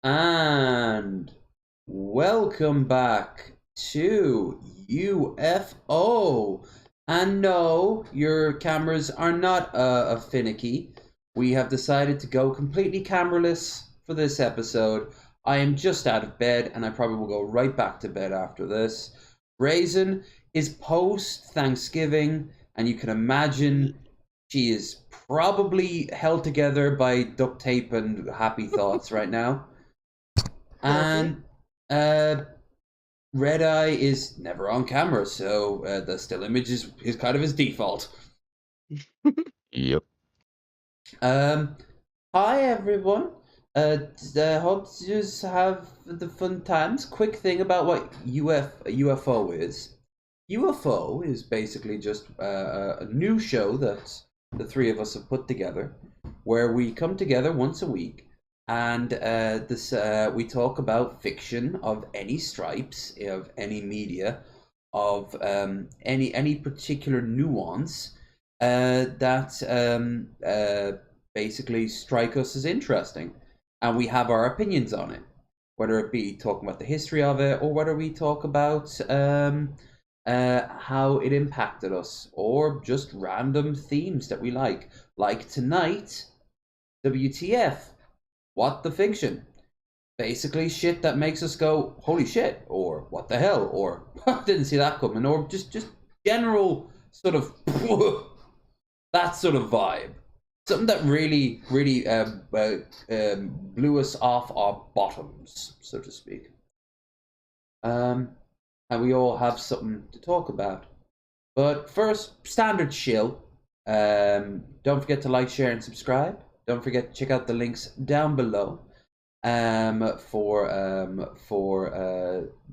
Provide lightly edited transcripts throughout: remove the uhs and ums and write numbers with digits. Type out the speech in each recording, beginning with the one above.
And welcome back to U.F.O. And no, your cameras are not finicky. We have decided to go completely cameraless for this episode. I am just out of bed and I probably will go right back to bed after this. Raisin is post Thanksgiving, and you can imagine she is probably held together by duct tape and happy thoughts right now. And uh, Red Eye is never on camera, so the still image is kind of his default. Yep. Hi everyone. Hope you just have the fun times. Quick thing about what UFO is. UFO is basically just a new show that the three of us have put together, where we come together once a week and we talk about fiction of any stripes, of any media, of any particular nuance that basically strike us as interesting, and we have our opinions on it, whether it be talking about the history of it or whether we talk about how it impacted us, or just random themes that we like. Like tonight, WTF? What the fiction? Basically, shit that makes us go, holy shit, or what the hell, or didn't see that coming, or just general sort of that sort of vibe. Something that really, really blew us off our bottoms, so to speak. And we all have something to talk about. But first, standard shill. Don't forget to like, share, and subscribe. Don't forget to check out the links down below for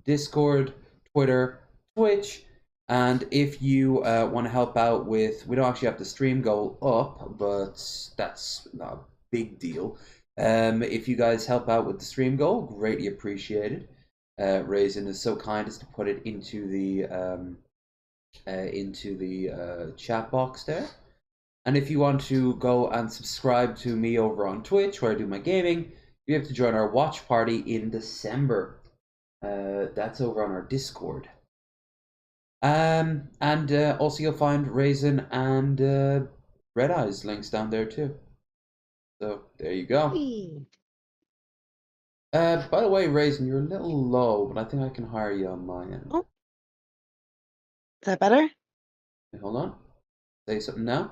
Discord, Twitter, Twitch, and if you want to help out with, we don't actually have the stream goal up, but that's not a big deal. If you guys help out with the stream goal, greatly appreciated. Raisin is so kind as to put it into the chat box there. And if you want to go and subscribe to me over on Twitch, where I do my gaming, you have to join our watch party in December. That's over on our Discord. And also you'll find Raisin and Red Eye's links down there too. So there you go. By the way, Raisin, you're a little low, but I think I can hire you on my end. Oh. Is that better? Hey, hold on. Say something now.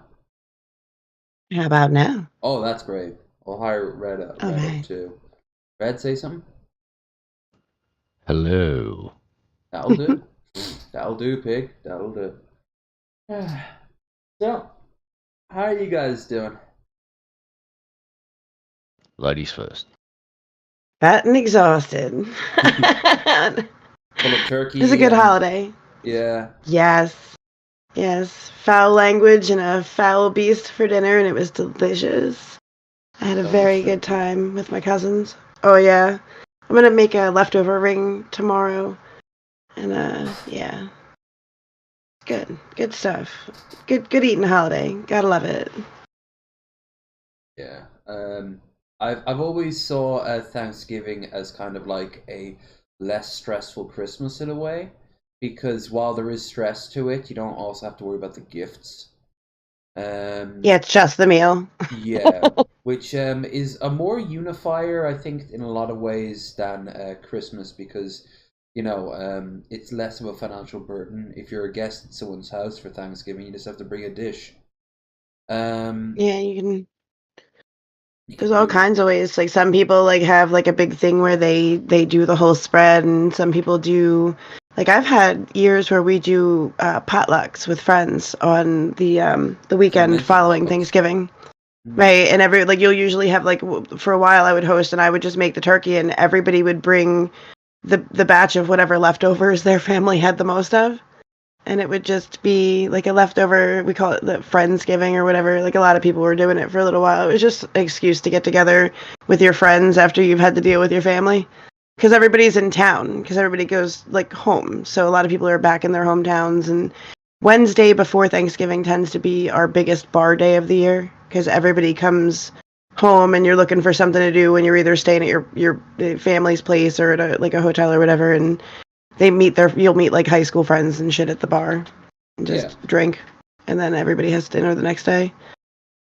How about now? Oh, that's great. I'll hire Red up too. Red, say something. Hello. That'll do. That'll do, pig. That'll do. So, how are you guys doing? Ladies first. Fat and exhausted. Full of turkey. It was a good holiday. Yeah. Yes. Foul language and a foul beast for dinner, and it was delicious. I had a very good time with my cousins. Oh yeah. I'm gonna make a leftover ring tomorrow. And yeah. Good stuff. Good eating holiday. Gotta love it. Yeah. I've always saw Thanksgiving as kind of like a less stressful Christmas in a way, because while there is stress to it, you don't also have to worry about the gifts. Yeah, it's just the meal. Yeah, which is a more unifier, I think, in a lot of ways than Christmas, because it's less of a financial burden. If you're a guest at someone's house for Thanksgiving, you just have to bring a dish. Yeah, you can. There's all kinds of ways. Like some people like have like a big thing where they do the whole spread, and some people do. Like I've had years where we do potlucks with friends on the weekend following Thanksgiving, right? And you'll usually have like for a while I would host and I would just make the turkey, and everybody would bring the batch of whatever leftovers their family had the most of. And it would just be like a leftover, we call it the Friendsgiving or whatever. Like a lot of people were doing it for a little while. It was just an excuse to get together with your friends after you've had to deal with your family. because everybody's in town, because everybody goes like home. So a lot of people are back in their hometowns, and Wednesday before Thanksgiving tends to be our biggest bar day of the year because everybody comes home and you're looking for something to do, and you're either staying at your family's place or at a hotel or whatever, and you'll meet like high school friends and shit at the bar and just drink, and then everybody has dinner the next day.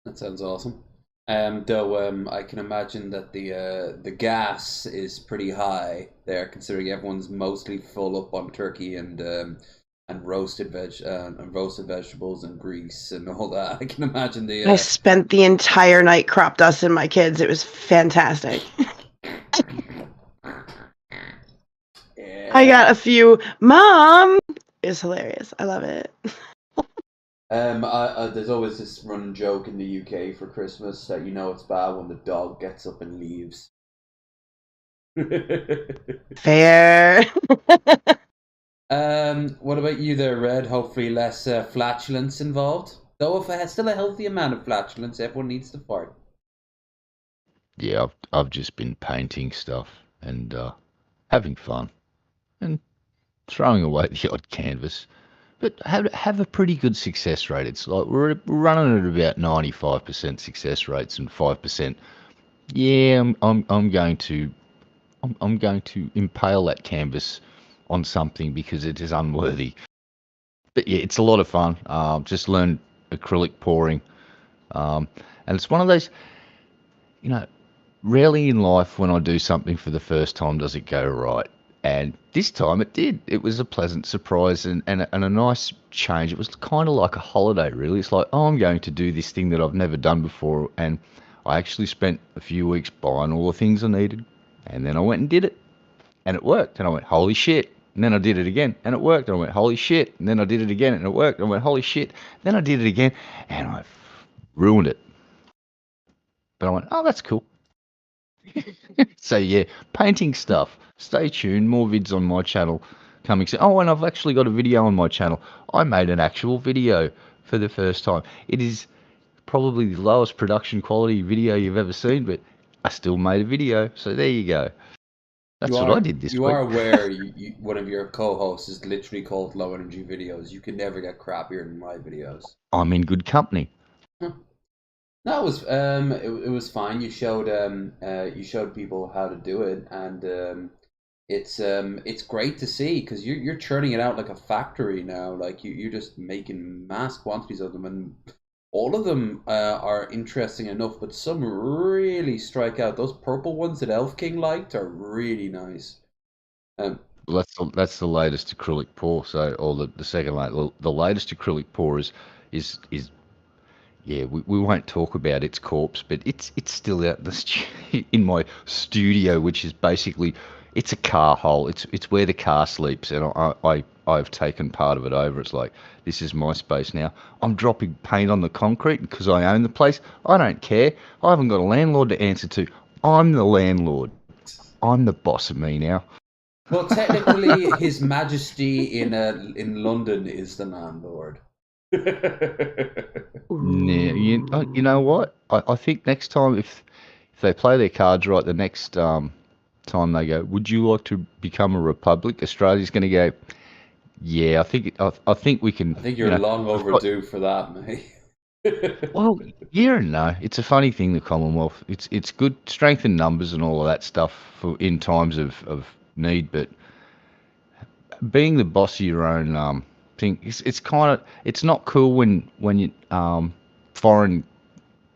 That sounds awesome. Though I can imagine that the gas is pretty high there, considering everyone's mostly full up on turkey and roasted vegetables and grease and all that. I can imagine I spent the entire night crop dusting my kids. It was fantastic. I got a few. Mom is hilarious. I love it. There's always this running joke in the UK for Christmas that it's bad when the dog gets up and leaves. Fair. What about you there, Red? Hopefully less flatulence involved. Though if it has still a healthy amount of flatulence, everyone needs to fart. Yeah, I've just been painting stuff and having fun and throwing away the odd canvas. But have a pretty good success rate. It's like we're running at about 95% success rates and 5%. Yeah, I'm going to impale that canvas on something because it is unworthy. But yeah, it's a lot of fun. Just learned acrylic pouring, and it's one of those, rarely in life when I do something for the first time does it go right. And this time it did. It was a pleasant surprise and a nice change. It was kind of like a holiday, really. It's like, I'm going to do this thing that I've never done before. And I actually spent a few weeks buying all the things I needed. And then I went and did it. And it worked. And I went, holy shit. And then I did it again. And it worked. And I went, holy shit. And then I did it again. And it worked. And I went, holy shit. Then I did it again. And I ruined it. But I went, oh, that's cool. So yeah, painting stuff. Stay tuned. More vids on my channel coming soon. Oh, and I've actually got a video on my channel. I made an actual video for the first time. It is probably the lowest production quality video you've ever seen, but I still made a video. So there you go. That's what I did this week. You are aware one of your co-hosts is literally called Low Energy Videos. You can never get crappier than my videos. I'm in good company. Huh. No, it was fine. You showed people how to do it, and it's great to see because you're churning it out like a factory now. Like you're just making mass quantities of them, and all of them are interesting enough, but some really strike out. Those purple ones that Elf King liked are really nice. Well, that's the latest acrylic pour. So, or the second the latest acrylic pour is yeah, we won't talk about its corpse, but it's still out in my studio, which is basically it's a car hole. It's where the car sleeps, and I've taken part of it over. It's like this is my space now. I'm dropping paint on the concrete because I own the place. I don't care. I haven't got a landlord to answer to. I'm the landlord. I'm the boss of me now. Well, technically, His Majesty in London is the landlord. Yeah, you know what? I think next time if they play their cards right, the next time they go, would you like to become a republic? Australia's going to go, yeah, I think we can. I think you're long overdue for that, mate. Well, yeah and no. It's a funny thing, the Commonwealth. It's good strength in numbers and all of that stuff in times of need, but being the boss of your own thing, it's not cool when you foreign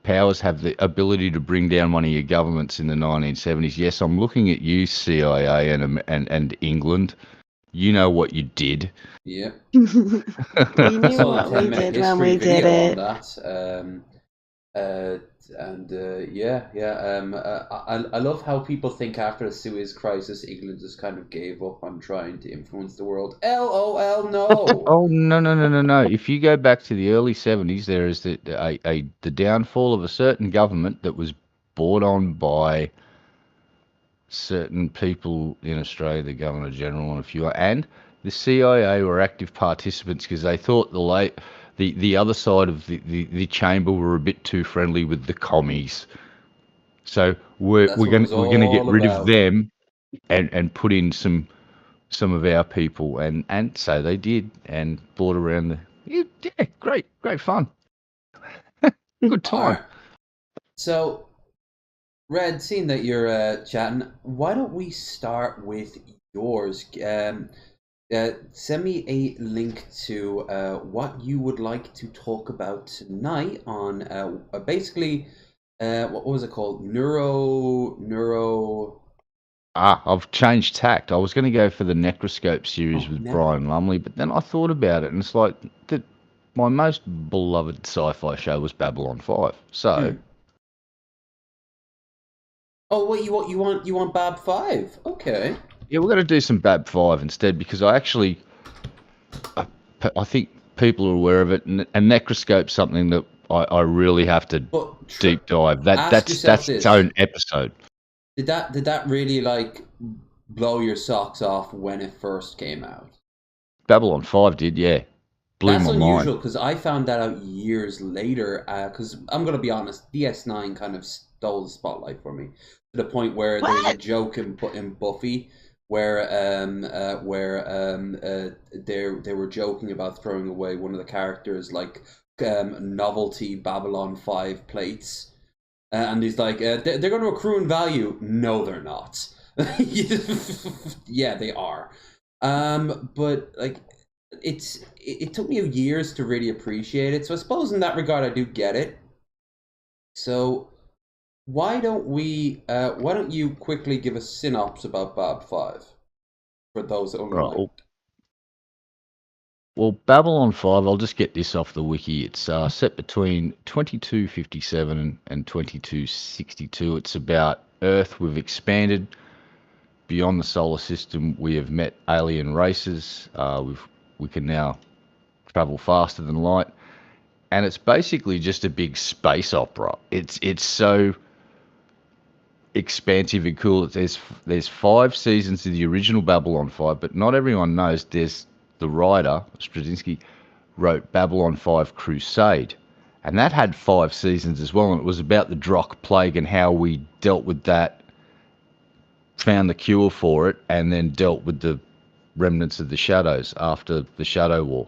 powers have the ability to bring down one of your governments in the 1970s. Yes, I'm looking at you, CIA and England. You know what you did. Yeah. We knew what we did when we did it. I love how people think after the Suez Crisis, England just kind of gave up on trying to influence the world. LOL, no. Oh no! If you go back to the early 70s, there is the downfall of a certain government that was brought on by certain people in Australia, the Governor General and a few, and the CIA were active participants because they thought the other side of the chamber were a bit too friendly with the commies. So we're gonna get rid of them. and put in some of our people, and so they did, and brought around the great fun. Good time. All right. So, Red, seeing that you're chatting, why don't we start with yours? Send me a link to what you would like to talk about tonight on basically what was it called? Neuro. I've changed tact. I was going to go for the Necroscope series with Brian Lumley, but then I thought about it, and it's like that. My most beloved sci-fi show was Babylon 5. So. Oh, what you want? You want Bab 5? Okay. Yeah, we're going to do some Bab 5 instead, because I think people are aware of it, and Necroscope's something that I really have to deep dive. That's its own episode. Did that really like blow your socks off when it first came out? Babylon 5 did, yeah. Blew That's my mind. unusual because I found that out years later. Because I'm gonna be honest, DS9 kind of stole the spotlight for me to the point where there was a joke in Buffy where they were joking about throwing away one of the characters like novelty Babylon 5 plates. And he's like, they're going to accrue in value. No, they're not. Yeah, they are. But like, it took me years to really appreciate it. So I suppose in that regard, I do get it. So why don't you quickly give a synopsis about Bab 5 for those that only might. Well, Babylon 5, I'll just get this off the wiki. It's set between 2257 and 2262. It's about Earth. We've expanded beyond the solar system. We have met alien races. We can now travel faster than light. And it's basically just a big space opera. It's so expansive and cool. There's 5 seasons of the original Babylon 5, but not everyone knows there's the writer, Straczynski, wrote Babylon 5 Crusade, and that had 5 seasons as well, and it was about the Drock plague and how we dealt with that, found the cure for it, and then dealt with the remnants of the Shadows after the Shadow War.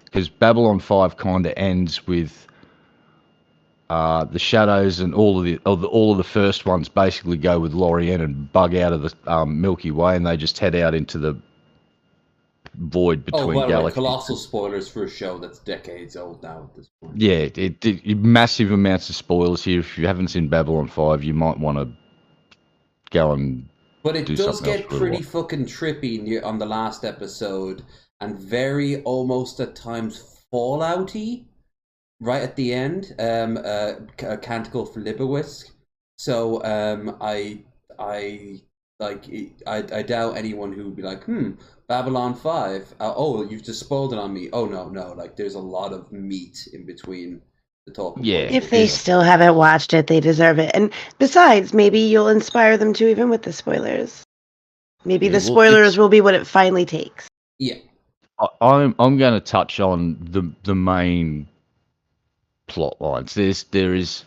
Because Babylon 5 kind of ends with the Shadows, and all of the first ones basically go with Lorien and bug out of the Milky Way, and they just head out into the void between galaxies. Colossal spoilers for a show that's decades old now at this point. Yeah, it massive amounts of spoilers here. If you haven't seen Babylon 5, you might want to go and. But it does get pretty fucking trippy on the last episode, and very almost at times Fallouty. Right at the end, a canticle for Libowisk. So I doubt anyone who would be like, Babylon 5. Oh, you've just spoiled it on me. Oh no, like there's a lot of meat in between the talk. Yeah. If they still haven't watched it, they deserve it. And besides, maybe you'll inspire them to, even with the spoilers. Maybe the spoilers will be what it finally takes. Yeah. I'm going to touch on the main plot lines. There is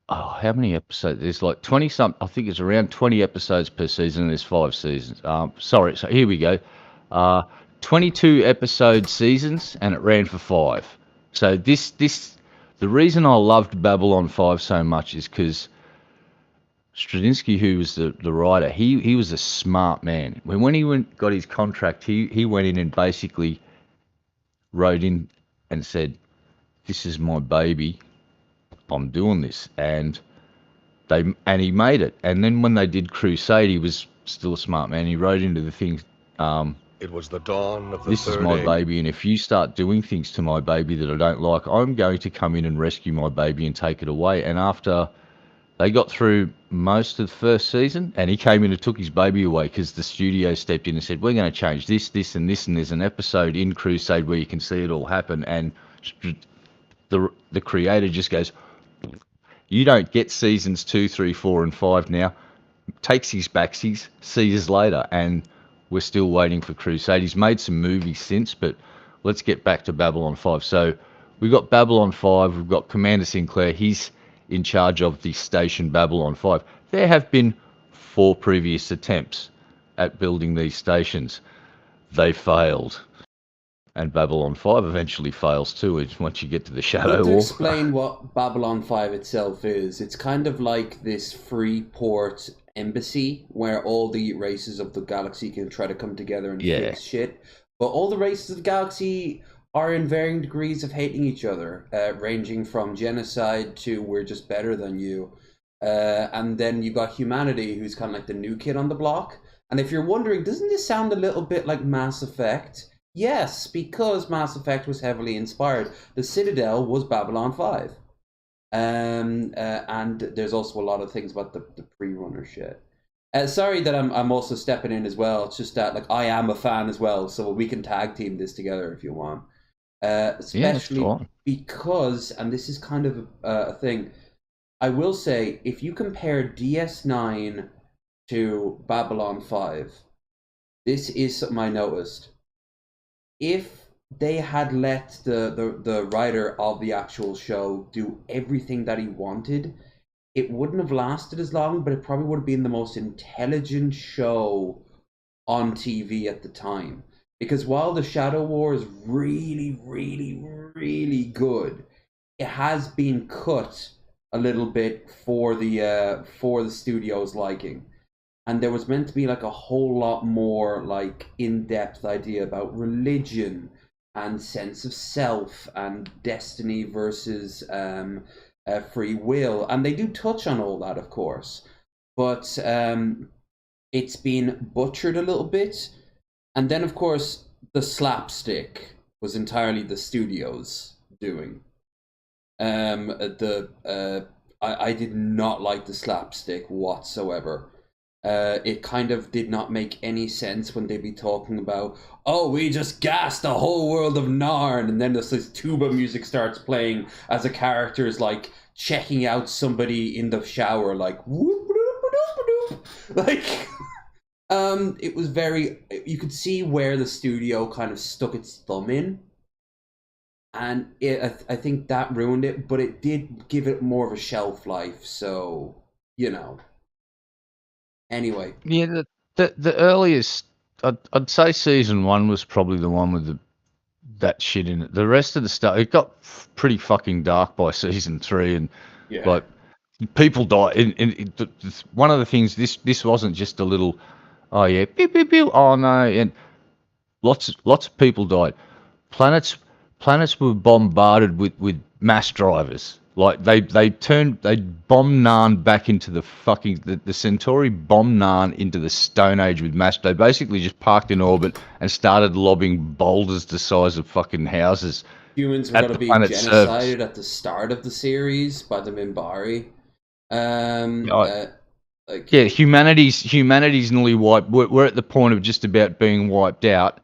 how many episodes? There's like 20 some. I think it's around 20 episodes per season. And there's 5 seasons. So here we go. 22 episode seasons, and it ran for 5. So the reason I loved Babylon 5 so much is because Straczynski, who was the writer, he was a smart man. When he got his contract, he went in and basically wrote in and said, "This is my baby. I'm doing this," and he made it. And then when they did Crusade, he was still a smart man. He wrote into the thing, it was the dawn of the "This is my baby, and if you start doing things to my baby that I don't like, I'm going to come in and rescue my baby and take it away." And after they got through most of the first season, and he came in and took his baby away because the studio stepped in and said, "We're going to change this, this, and this," and there's an episode in Crusade where you can see it all happen, and the creator just goes, "You don't get seasons 2, 3, 4, and 5 now." Takes his backsies, sees later, and we're still waiting for Crusade. He's made some movies since, but let's get back to Babylon 5. So we've got Babylon 5, we've got Commander Sinclair. He's in charge of the station Babylon 5. There have been 4 previous attempts at building these stations. They failed. And Babylon 5 eventually fails too once you get to the Shadow But to War. explain what Babylon 5 itself is, it's kind of like this free port embassy where all the races of the galaxy can try to come together and fix shit. But all the races of the galaxy are in varying degrees of hating each other, ranging from genocide to we're just better than you. And then you got humanity, who's kind of like the new kid on the block. And if you're wondering, doesn't this sound a little bit like Mass Effect? Yes, because Mass Effect was heavily inspired. The Citadel was Babylon 5. And there's also a lot of things about the pre-runner shit. Sorry that I'm also stepping in as well. It's just that I am a fan as well, so we can tag team this together if you want. Especially because, and this is kind of a thing, I will say, if you compare DS9 to Babylon 5, this is something I noticed. If they had let the writer of the actual show do everything that he wanted, it wouldn't have lasted as long, but it probably would have been the most intelligent show on TV at the time. Because while the Shadow War is really, really, really good, it has been cut a little bit for the studio's liking. And there was meant to be a whole lot more in-depth idea about religion and sense of self and destiny versus free will. And they do touch on all that, of course. But it's been butchered a little bit. And then, of course, the slapstick was entirely the studio's doing. I did not like the slapstick whatsoever. It kind of did not make any sense when they'd be talking about, oh, we just gassed the whole world of Narn, and then this tuba music starts playing as a character is checking out somebody in the shower, whoop, whoop, whoop. It was very, you could see where the studio kind of stuck its thumb in, and I think that ruined it, but it did give it more of a shelf life, so, Anyway. Yeah, the earliest, I'd say season 1 was probably the one with that shit in it. The rest of the stuff, it got pretty fucking dark by season 3, and people died. One of the things, this wasn't just a little, oh yeah, pew pew pew, oh no, and lots of people died. Planets were bombarded with mass drivers. They bombed Narn back into the fucking the Centauri bombed Narn into the Stone Age with mass. They basically just parked in orbit and started lobbing boulders the size of fucking houses. Humans were going to be genocided at the start of the series by the Minbari. Humanity's nearly wiped. We're at the point of just about being wiped out.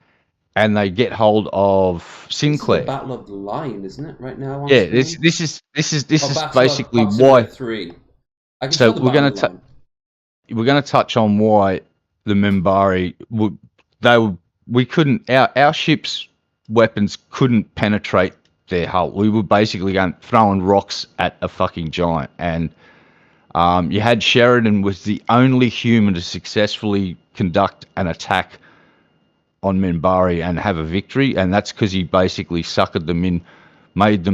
And they get hold of Sinclair. This is the Battle of the Line, isn't it? Right now. Yeah, this is basically why. So we're going to touch on why the Minbari we couldn't our ship's weapons couldn't penetrate their hull. We were basically throwing rocks at a fucking giant, and you had Sheridan was the only human to successfully conduct an attack on Minbari and have a victory, and that's because he basically suckered them in, made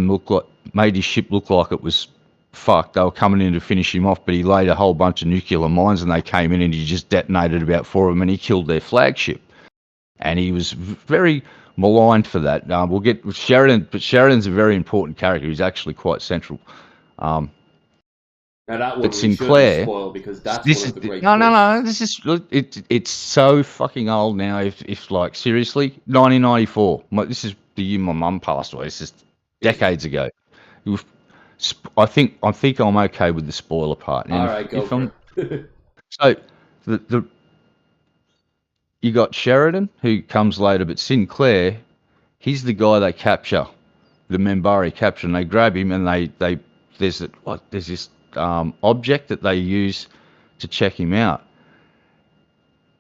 his ship look like it was fucked. They were coming in to finish him off, but he laid a whole bunch of nuclear mines, and they came in and he just detonated about 4 of them, and he killed their flagship. And he was very maligned for that. We'll get with Sheridan, but Sheridan's a very important character. He's actually quite central. Now that one Sinclair, spoil because that's one of the great. No. This is it's so fucking old now. If seriously, 1994. This is the year my mum passed away. It's just decades ago. I think I'm okay with the spoiler part. All right, go for it. So you got Sheridan, who comes later, but Sinclair, he's the guy they capture, the Minbari capture, and they grab him, and there's this object that they use to check him out,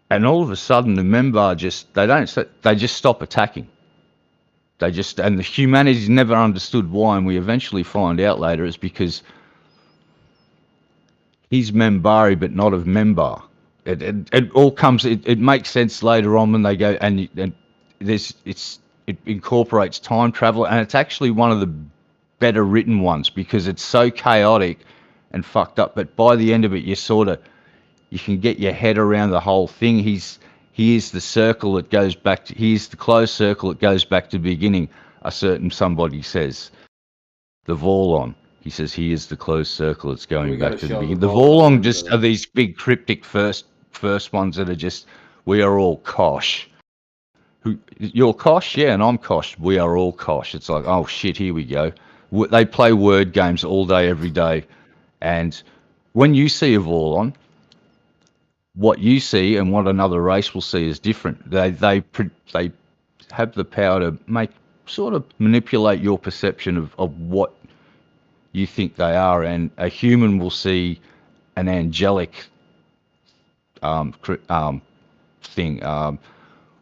and all of a sudden the Minbar they just stop attacking. And the humanity's never understood why, and we eventually find out later it's because he's Minbari but not of Membar. it all comes. It makes sense later on when they go and it incorporates time travel, and it's actually one of the better written ones because it's so chaotic and fucked up. But by the end of it, you can get your head around the whole thing. He is the circle that goes back to. He is the closed circle that goes back to the beginning. A certain somebody says, the Vorlon. He says he is the closed circle that's going back to the beginning. The Vorlon just are these big cryptic first ones that are just, we are all Kosh. You're Kosh? Yeah, and I'm Kosh. We are all Kosh. It's like, oh shit, here we go. They play word games all day, every day. And when you see a Vorlon, what you see and what another race will see is different. They have the power to manipulate your perception of what you think they are, and a human will see an angelic thing.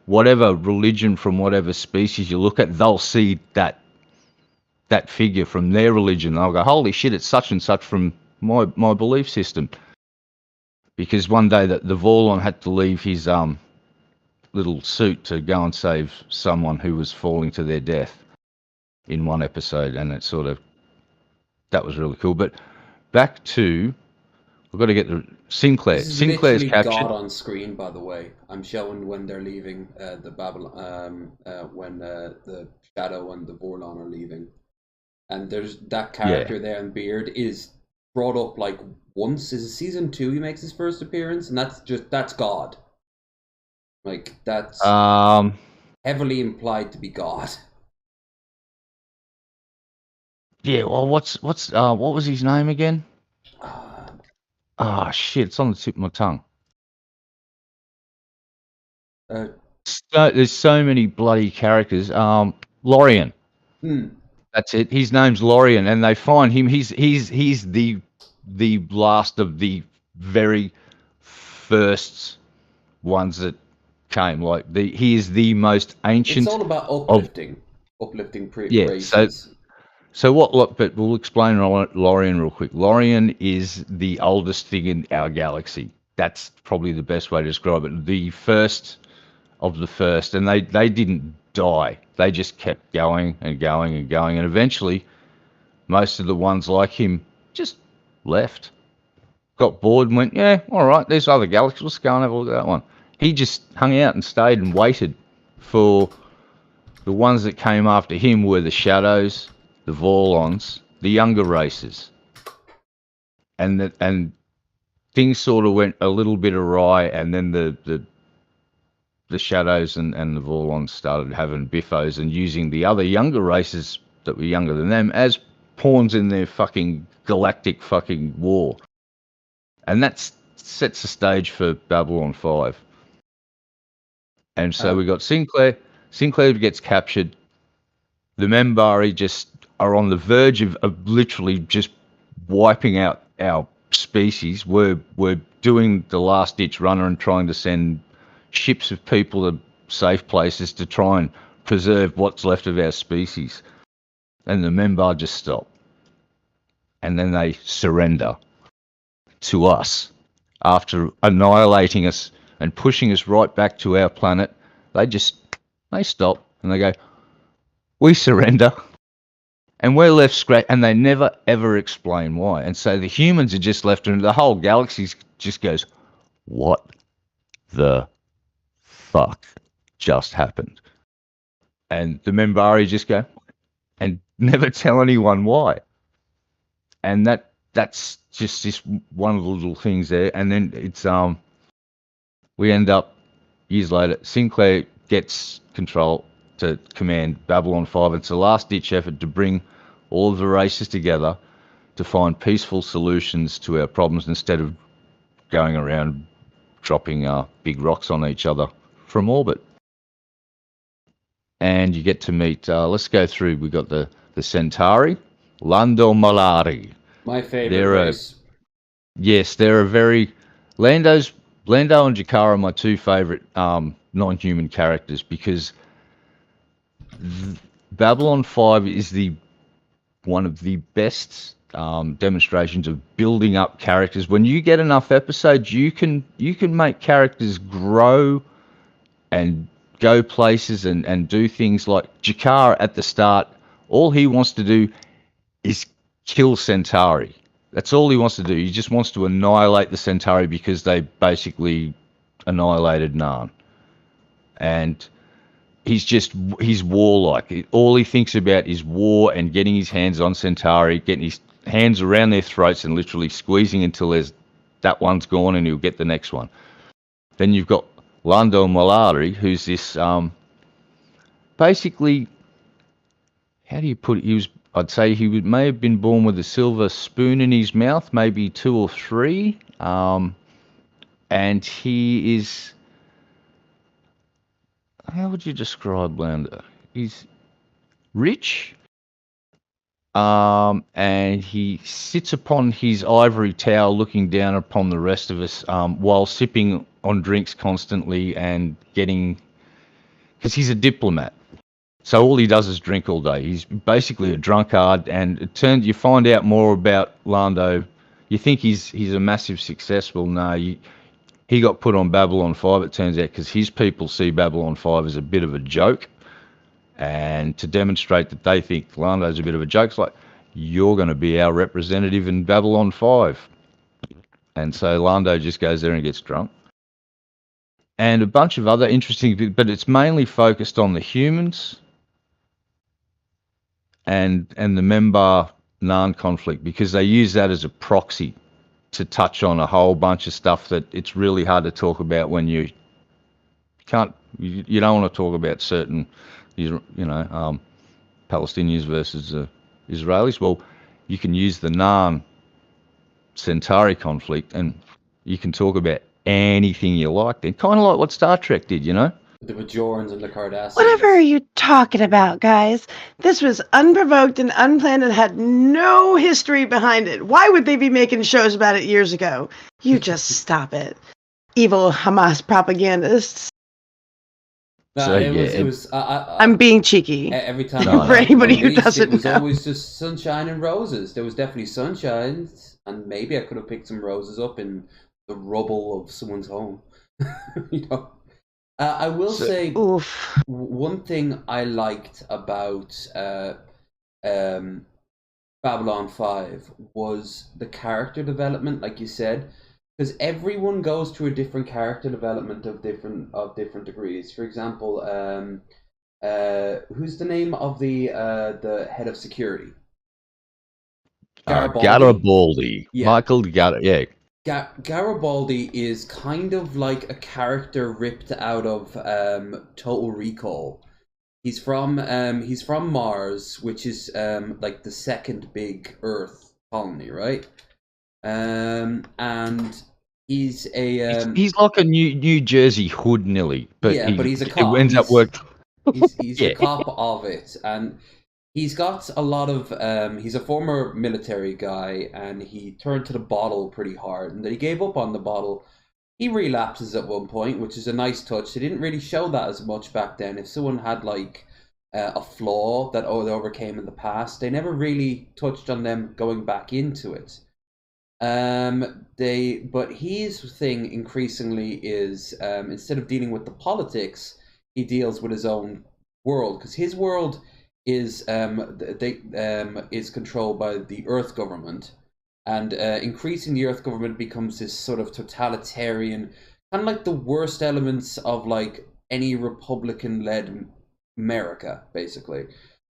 Whatever religion from whatever species you look at, they'll see that figure from their religion. They'll go, holy shit, it's such and such from my belief system. Because one day that the Vorlon had to leave his little suit to go and save someone who was falling to their death in one episode, and it that was really cool. But back to, we've got to get the Sinclair. Sinclair's captured. God on screen, by the way. I'm showing when they're leaving the Babylon, when the Shadow and the Vorlon are leaving, and there's that character there, and Beard is brought up like once. Is it season 2? He makes his first appearance, and that's God. Like that's heavily implied to be God. Yeah, well, what was his name again? Shit, it's on the tip of my tongue. There's so many bloody characters. Lorian. That's it. His name's Lorian, and they find him. He's the last of the very first ones that came. Like he is the most ancient. It's all about uplifting races. So what? But we'll explain Lorian real quick. Lorian is the oldest thing in our galaxy. That's probably the best way to describe it. The first of the first, and they didn't die. They just kept going and going and going, and eventually, most of the ones like him just left, got bored, and went, yeah, all right, there's other galaxies. Let's go and have a look at that one. He just hung out and stayed and waited for the ones that came after him. Were the Shadows, the Vorlons, the younger races, and things sort of went a little bit awry, and then the Shadows and the Vorlons started having biffos and using the other younger races that were younger than them as pawns in their fucking galactic fucking war. And that sets the stage for Babylon 5. And so we got Sinclair. Sinclair gets captured. The Membari just are on the verge of literally just wiping out our species. We're doing the last-ditch runner and trying to send ships of people to safe places to try and preserve what's left of our species. And the Membar just stop. And then they surrender to us. After annihilating us and pushing us right back to our planet, they stop and they go, we surrender. And we're left scratch, and they never ever explain why. And so the humans are just left, and the whole galaxy just goes, what the fuck just happened? And the Membari just go and never tell anyone why. And that's just this one of the little things there. And then it's we end up years later, Sinclair gets control to command Babylon 5. It's a last ditch effort to bring all of the races together to find peaceful solutions to our problems instead of going around dropping big rocks on each other from orbit. And you get to meet, let's go through, we got the Centauri, Lando Malari. My favorite race. Yes, they're a very... Lando and Jakar are my two favorite non-human characters, because Babylon 5 is one of the best demonstrations of building up characters. When you get enough episodes, you can make characters grow and go places and do things like Jakar at the start. All he wants to do is kill Centauri. That's all he wants to do. He just wants to annihilate the Centauri because they basically annihilated Narn. And he's warlike. All he thinks about is war and getting his hands on Centauri, getting his hands around their throats and literally squeezing until that one's gone and he'll get the next one. Then you've got Lando Mollari, who's this basically, how do you put it? I'd say may have been born with a silver spoon in his mouth, maybe 2 or 3. And he is, how would you describe Lando? He's rich, and he sits upon his ivory tower looking down upon the rest of us, while sipping on drinks constantly and because he's a diplomat. So all he does is drink all day. He's basically a drunkard, and you find out more about Lando. You think he's a massive success. Well, no, he got put on Babylon 5, it turns out, because his people see Babylon 5 as a bit of a joke. And to demonstrate that they think Lando's a bit of a joke, it's like, you're going to be our representative in Babylon 5. And so Lando just goes there and gets drunk. And a bunch of other interesting, but it's mainly focused on the humans and the member Narn conflict, because they use that as a proxy to touch on a whole bunch of stuff that it's really hard to talk about when you don't want to talk about certain, Palestinians versus Israelis. Well, you can use the Narn Centauri conflict and you can talk about anything you like then, kind of like what Star Trek did, The Bajorans and the Cardassians. Whatever are you talking about, guys? This was unprovoked and unplanned and had no history behind it. Why would they be making shows about it years ago? You just stop it. Evil Hamas propagandists. No, it was. I'm being cheeky. Every time for anybody who doesn't know, it was always just sunshine and roses. There was definitely sunshine, and maybe I could have picked some roses up in the rubble of someone's home. I will say one thing I liked about Babylon 5 was the character development, like you said, because everyone goes through a different character development of different degrees. For example, who's the name of the head of security? Garibaldi. Yeah. Michael Garibaldi. Yeah. Garibaldi is kind of like a character ripped out of Total Recall. He's from Mars, which is like the second big Earth colony, right? And he's a he's like a New Jersey hood nearly, but but he's a cop. It ends up working. He's a cop of it, and he's got a lot of he's a former military guy, and he turned to the bottle pretty hard, and then he gave up on the bottle. He relapses at one point, which is a nice touch. They didn't really show that as much back then. If someone had like a flaw that they overcame in the past, they never really touched on them going back into it. But his thing increasingly is instead of dealing with the politics, he deals with his own world, because his world is controlled by the Earth government, and increasing the Earth government becomes this sort of totalitarian, kind of like the worst elements of like any Republican-led America, basically.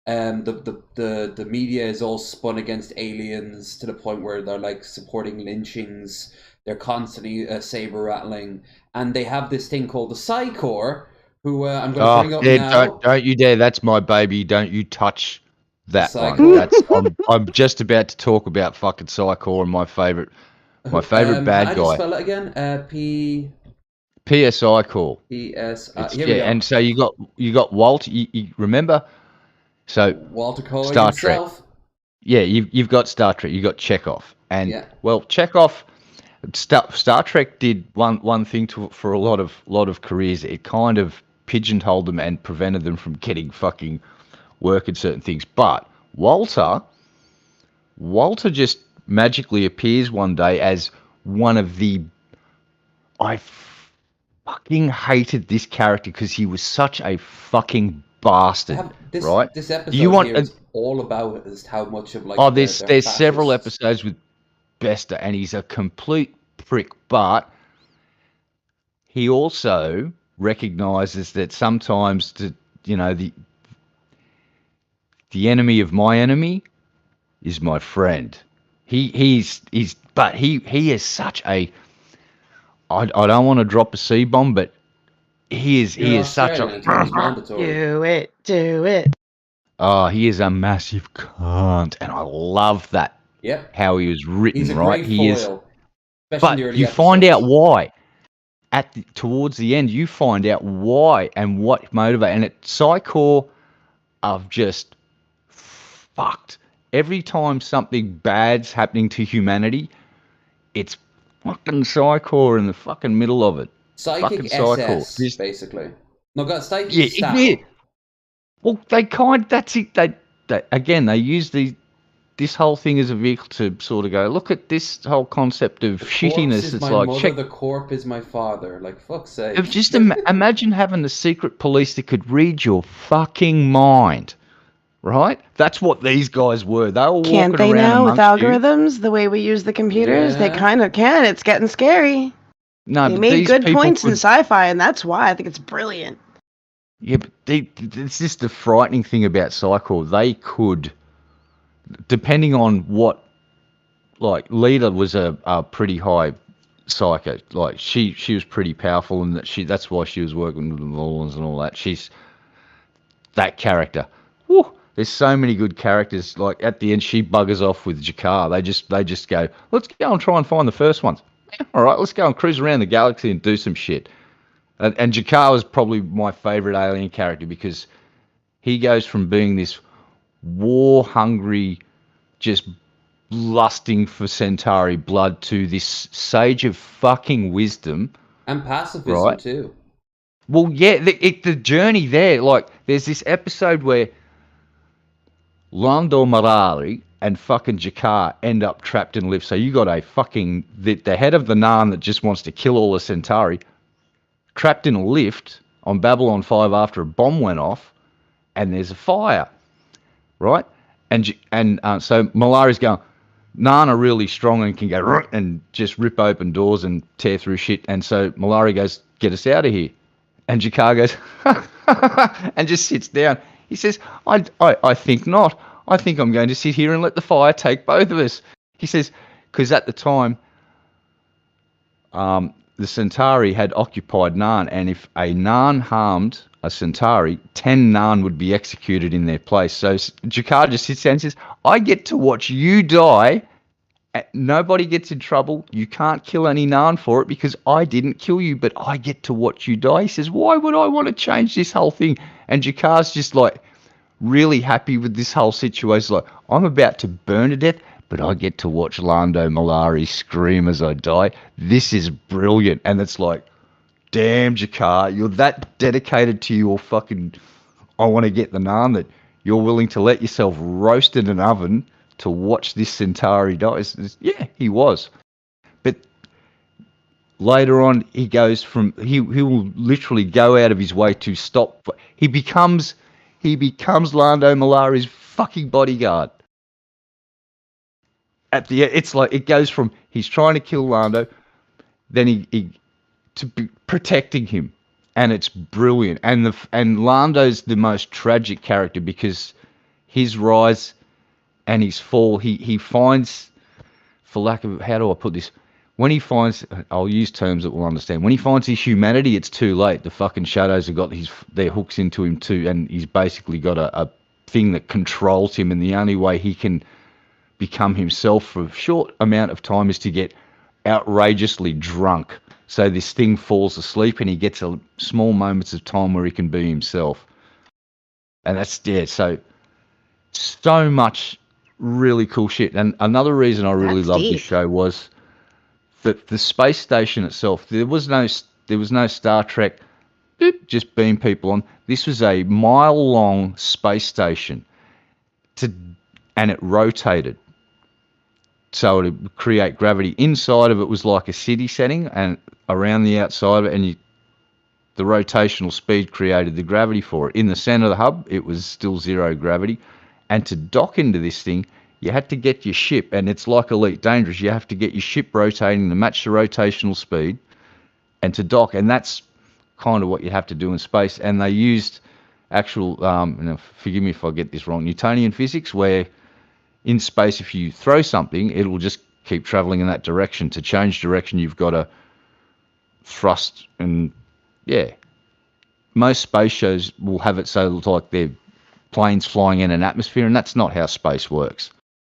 The media is all spun against aliens to the point where they're like supporting lynchings. They're constantly saber rattling, and they have this thing called the Psi Corps, who I'm going to bring up now. Don't you dare! That's my baby. Don't you touch that one. I'm just about to talk about fucking Psi Corps and my favorite bad guy. How do you spell it again? PSI Corps. PSI. And so you got Walt. You remember? So Walter Cohen Star himself. Trek. Yeah, you've got Star Trek. You got Chekhov, and well, Chekhov. Star Trek did one thing for a lot of careers. It kind of pigeonholed them and prevented them from getting fucking work at certain things. But Walter Walter just magically appears one day as one of the... I fucking hated this character because he was such a fucking bastard, right? This episode Do you want here is all about is how much of like there's fascists. several episodes with Bester, and he's a complete prick, but he also recognizes that sometimes the enemy of my enemy is my friend. He is such a... I don't want to drop a C-bomb, but he is such a... It's mandatory. Do it. Oh, he is a massive cunt, and I love that. Yep. How he was written, He's a right? great foil, But you find out why. Towards the end, you find out why and what motivates. And Psychor are just fucked. Every time something bad's happening to humanity, it's fucking Psychor in the fucking middle of it. Psychic SS, basically. No, got psychic style. Yeah. Well, that's it. They use this whole thing as a vehicle to sort of go, look at this whole concept of shittiness. It's like, mother, the corp is my father. Like, fuck's sake. Just imagine having the secret police that could read your fucking mind, right? That's what these guys were. They were walking around. Can't they now with algorithms, the way we use the computers? Yeah. They kind of can. It's getting scary. No, they made good points in sci-fi, and that's why I think it's brilliant. Yeah, but it's just the frightening thing about Psychor. They could... Depending on what, like, Lita was a pretty high psycho. Like, she was pretty powerful, and that's why she was working with the Morlans and all that. She's that character. Woo, there's so many good characters. Like, at the end, she buggers off with Jakar. They just go, let's go and try and find the first ones. Yeah, all right, let's go and cruise around the galaxy and do some shit. And Jakar was probably my favorite alien character because he goes from being this war-hungry, just lusting for Centauri blood to this sage of fucking wisdom. And pacifism, right? Too. Well, yeah, the journey there, like, there's this episode where Lando Morari and fucking Jakar end up trapped in a lift. So you got a fucking... The head of the Narn that just wants to kill all the Centauri trapped in a lift on Babylon 5 after a bomb went off, and there's a fire, right? And so Malari's going, Narn are really strong and can go and just rip open doors and tear through shit. And so Malari goes, get us out of here. And Jakar goes, and just sits down. He says, I think not. I think I'm going to sit here and let the fire take both of us. He says, because at the time, the Centauri had occupied Narn, and if a Narn harmed a Centauri, 10 Narn would be executed in their place. So Jakar just sits down and says, I get to watch you die. Nobody gets in trouble. You can't kill any Narn for it because I didn't kill you, but I get to watch you die. He says, why would I want to change this whole thing? And Jakar's just like really happy with this whole situation. Like, I'm about to burn to death, but I get to watch Lando Malari scream as I die. This is brilliant. And it's like, damn, Jakar, you're that dedicated to your fucking, I want to get the Narn, that you're willing to let yourself roast in an oven to watch this Centauri die. Yeah, he was. But later on, he goes from, he will literally go out of his way to stop. He becomes Lando Malari's fucking bodyguard. At the end, it's like, it goes from he's trying to kill Lando, then he to be protecting him, and it's brilliant. And Lando's the most tragic character because his rise and his fall, he finds, for lack of, how do I put this? When he finds, I'll use terms that we'll understand. When he finds his humanity, it's too late. The fucking shadows have got their hooks into him too, and he's basically got a thing that controls him, and the only way he can become himself for a short amount of time is to get outrageously drunk. So this thing falls asleep, and he gets a small moments of time where he can be himself. And that's, yeah, so much really cool shit. And another reason I really loved this show was that the space station itself, there was no Star Trek, just beam people on. This was a mile-long space station, and it rotated. so to create gravity inside of it was like a city setting, and around the outside of it, and the rotational speed created the gravity for it. In the center of the hub, it was still zero gravity. And to dock into this thing, you had to get your ship, and it's like Elite Dangerous, you have to get your ship rotating to match the rotational speed and to dock, and that's kind of what you have to do in space. And they used actual, forgive me if I get this wrong, Newtonian physics, where in space, if you throw something, it will just keep traveling in that direction. To change direction, you've got to thrust, and yeah. Most space shows will have it so like they're planes flying in an atmosphere, and that's not how space works.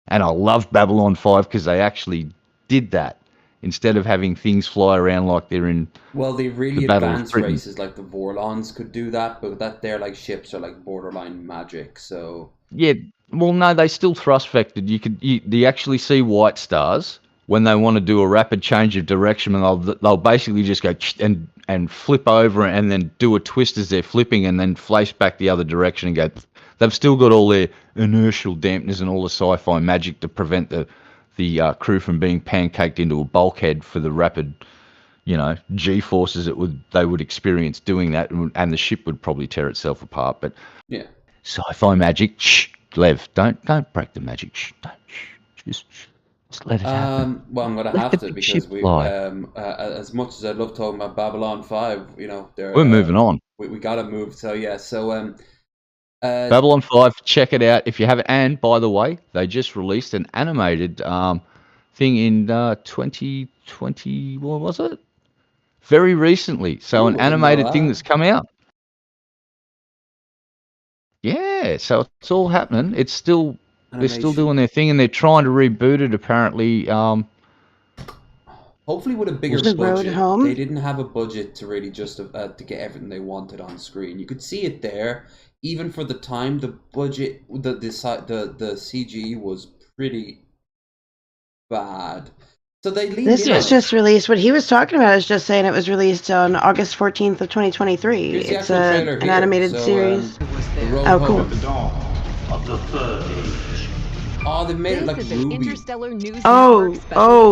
And I love Babylon 5 because they actually did that. Instead of having things fly around like they're in the really advanced races like the Vorlons could do that, but that their like ships are like borderline magic. So yeah, well, no, they still thrust vectored. You actually see white stars when they want to do a rapid change of direction, and they'll basically just go and flip over and then do a twist as they're flipping, and then flash back the other direction and go. They've still got all their inertial dampeners and all the sci-fi magic to prevent the crew from being pancaked into a bulkhead for the rapid, G-forces they would experience doing that, and the ship would probably tear itself apart. But yeah, sci-fi magic. Shh, Lev, don't break the magic. Shh, just let it happen. Well, I'm gonna have to, because we as much as I love talking about Babylon 5, we're moving on. We gotta move. So yeah, Babylon 5, check it out if you haven't. And by the way, they just released an animated thing in 2020. What was it? Very recently. So an animated thing that's come out. Yeah, so it's all happening. It's still they're still doing their thing, and they're trying to reboot it. Apparently, hopefully with a bigger budget. They didn't have a budget to really just to get everything they wanted on screen. You could see it there. Even for the time, the budget, the CG was pretty bad. So this was just released. What he was talking about is just saying it was released on August 14th of 2023. It's an animated series. Oh, cool. The dawn of the third age. Oh, they made it like movie. Interstellar News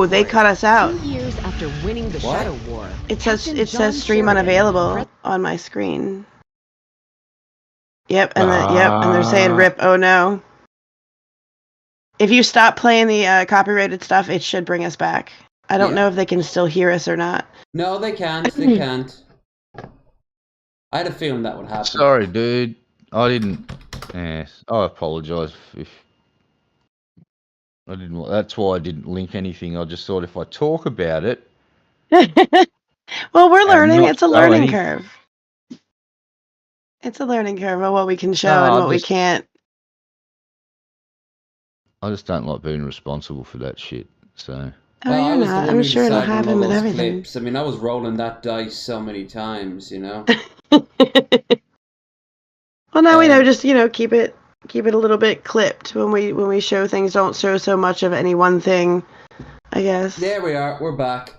they cut us out. 2 years after winning the Shadow War. It says stream unavailable on my screen. Yep, and they're saying rip. Oh no. If you stop playing the copyrighted stuff, it should bring us back. I don't know if they can still hear us or not. No, they can't. They can't. I had a feeling that would happen. Sorry, dude. I didn't. Yes, I apologise if I didn't. That's why I didn't link anything. I just thought if I talk about it. Well, we're learning. It's a learning curve. It's a learning curve of what we can show and what we can't. I just don't like being responsible for that shit. So. You're not. I'm sure it'll happen with everything. Clips. I mean, I was rolling that dice so many times, Well, now we know. Just keep it a little bit clipped when we show things. Don't show so much of any one thing, I guess. There we are. We're back.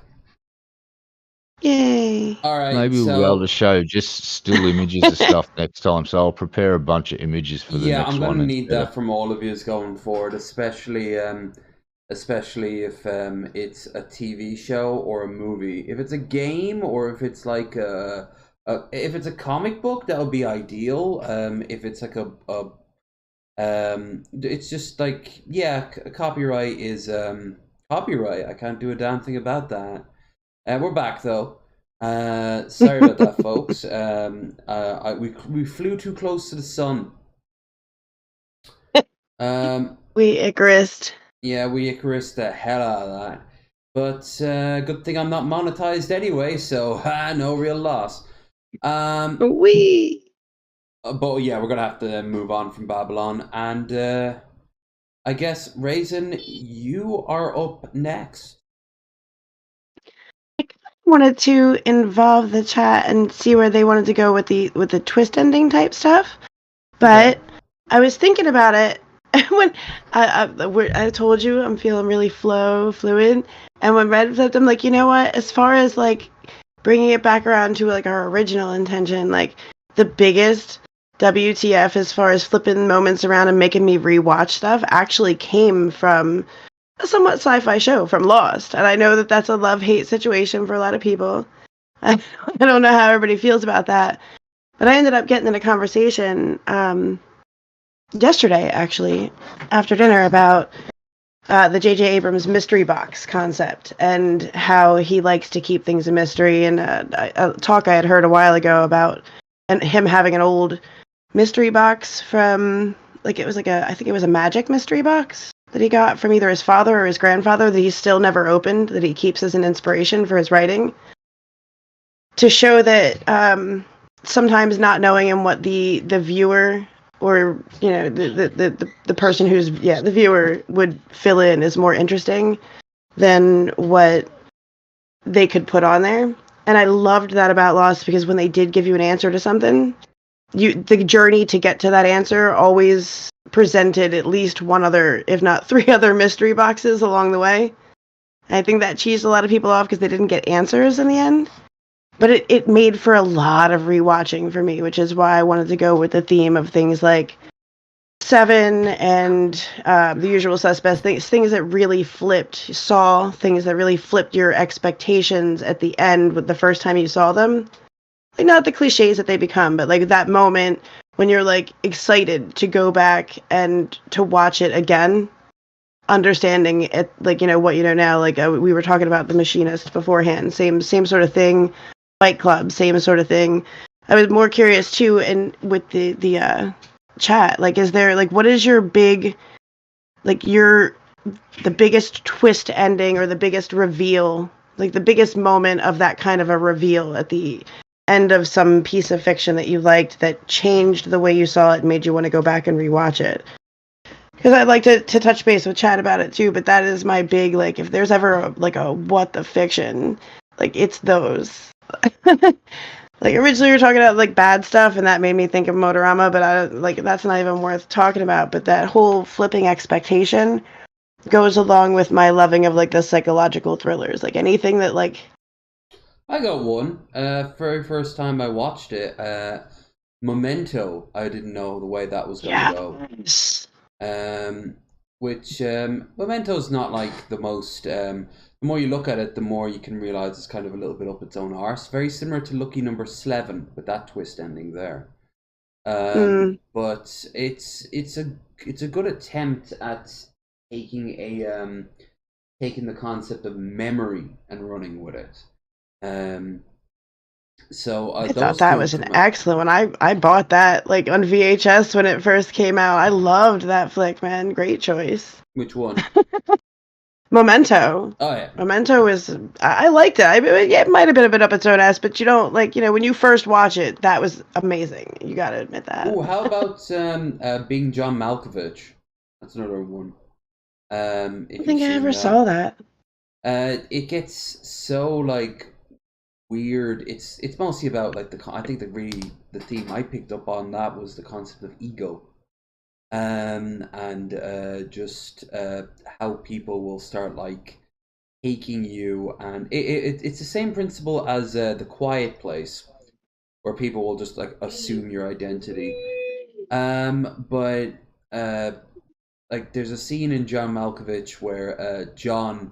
Yay! All right. Maybe we'll be able to show just still images of stuff next time. So I'll prepare a bunch of images for the next one. Yeah, I'm going to need that from all of you going forward, especially if it's a TV show or a movie. If it's a game, or if it's like if it's a comic book, that would be ideal. If it's like it's just like, copyright is copyright. I can't do a damn thing about that. We're back though. Sorry about that, folks. We flew too close to the sun. We Icarused. Yeah, we Icarused the hell out of that. But good thing I'm not monetized anyway, so no real loss. But yeah, we're gonna have to move on from Babylon, and I guess Raisin, you are up next. Wanted to involve the chat and see where they wanted to go with the twist ending type stuff, but I was thinking about it when I told you I'm feeling really fluid, and when Red said, I'm like, you know what? As far as like bringing it back around to like our original intention, like the biggest WTF as far as flipping moments around and making me rewatch stuff actually came from a somewhat sci-fi show from Lost, and I know that that's a love-hate situation for a lot of people. I don't know how everybody feels about that, but I ended up getting in a conversation yesterday, actually, after dinner, about the J.J. Abrams mystery box concept and how he likes to keep things a mystery. And a talk I had heard a while ago about him having an old mystery box from, I think it was a magic mystery box that he got from either his father or his grandfather that he still never opened, that he keeps as an inspiration for his writing, to show that sometimes not knowing and what the viewer, or the person who's the viewer would fill in, is more interesting than what they could put on there. And I loved that about Lost, because when they did give you an answer to something, the journey to get to that answer always presented at least one other, if not three other mystery boxes along the way. And I think that cheesed a lot of people off because they didn't get answers in the end. But it made for a lot of rewatching for me, which is why I wanted to go with the theme of things like Seven and The Usual Suspects, things that really flipped your expectations at the end with the first time you saw them. Like, not the cliches that they become, but like that moment when you're like excited to go back and to watch it again, understanding it, like, what you know now. Like we were talking about The Machinist beforehand, same sort of thing. Fight Club, same sort of thing. I was more curious too, and with the chat, like, is there, like, what is your big, like, the biggest twist ending, or the biggest reveal, like the biggest moment of that kind of a reveal at the end of some piece of fiction that you liked, that changed the way you saw it and made you want to go back and rewatch it? Because I'd like to touch base with chat about it too, but that is my big, like, if there's ever a what the fiction, like, it's those. Like, originally we were talking about like bad stuff, and that made me think of Motorama, but that's not even worth talking about. But that whole flipping expectation goes along with my loving of like the psychological thrillers, like anything that, like. I got one. Very first time I watched it, Memento. I didn't know the way that was going to go. Which Memento's not like the most. The more you look at it, the more you can realize it's kind of a little bit up its own arse. Very similar to Lucky Number 11 with that twist ending there. But it's a good attempt at taking the concept of memory and running with it. So I thought that was an excellent one. I bought that like on VHS when it first came out. I loved that flick, man. Great choice. Which one? Memento. Oh yeah. Memento was, I liked it. It might have been a bit up its own ass, but you don't, like, when you first watch it, that was amazing. You got to admit that. Oh, how about Being John Malkovich? That's another one. I don't think I ever saw that. It gets so like weird. It's mostly about like I think the theme I picked up on that was the concept of ego. And just how people will start like taking you, and it's the same principle as The Quiet Place, where people will just like assume your identity. But like there's a scene in John Malkovich where John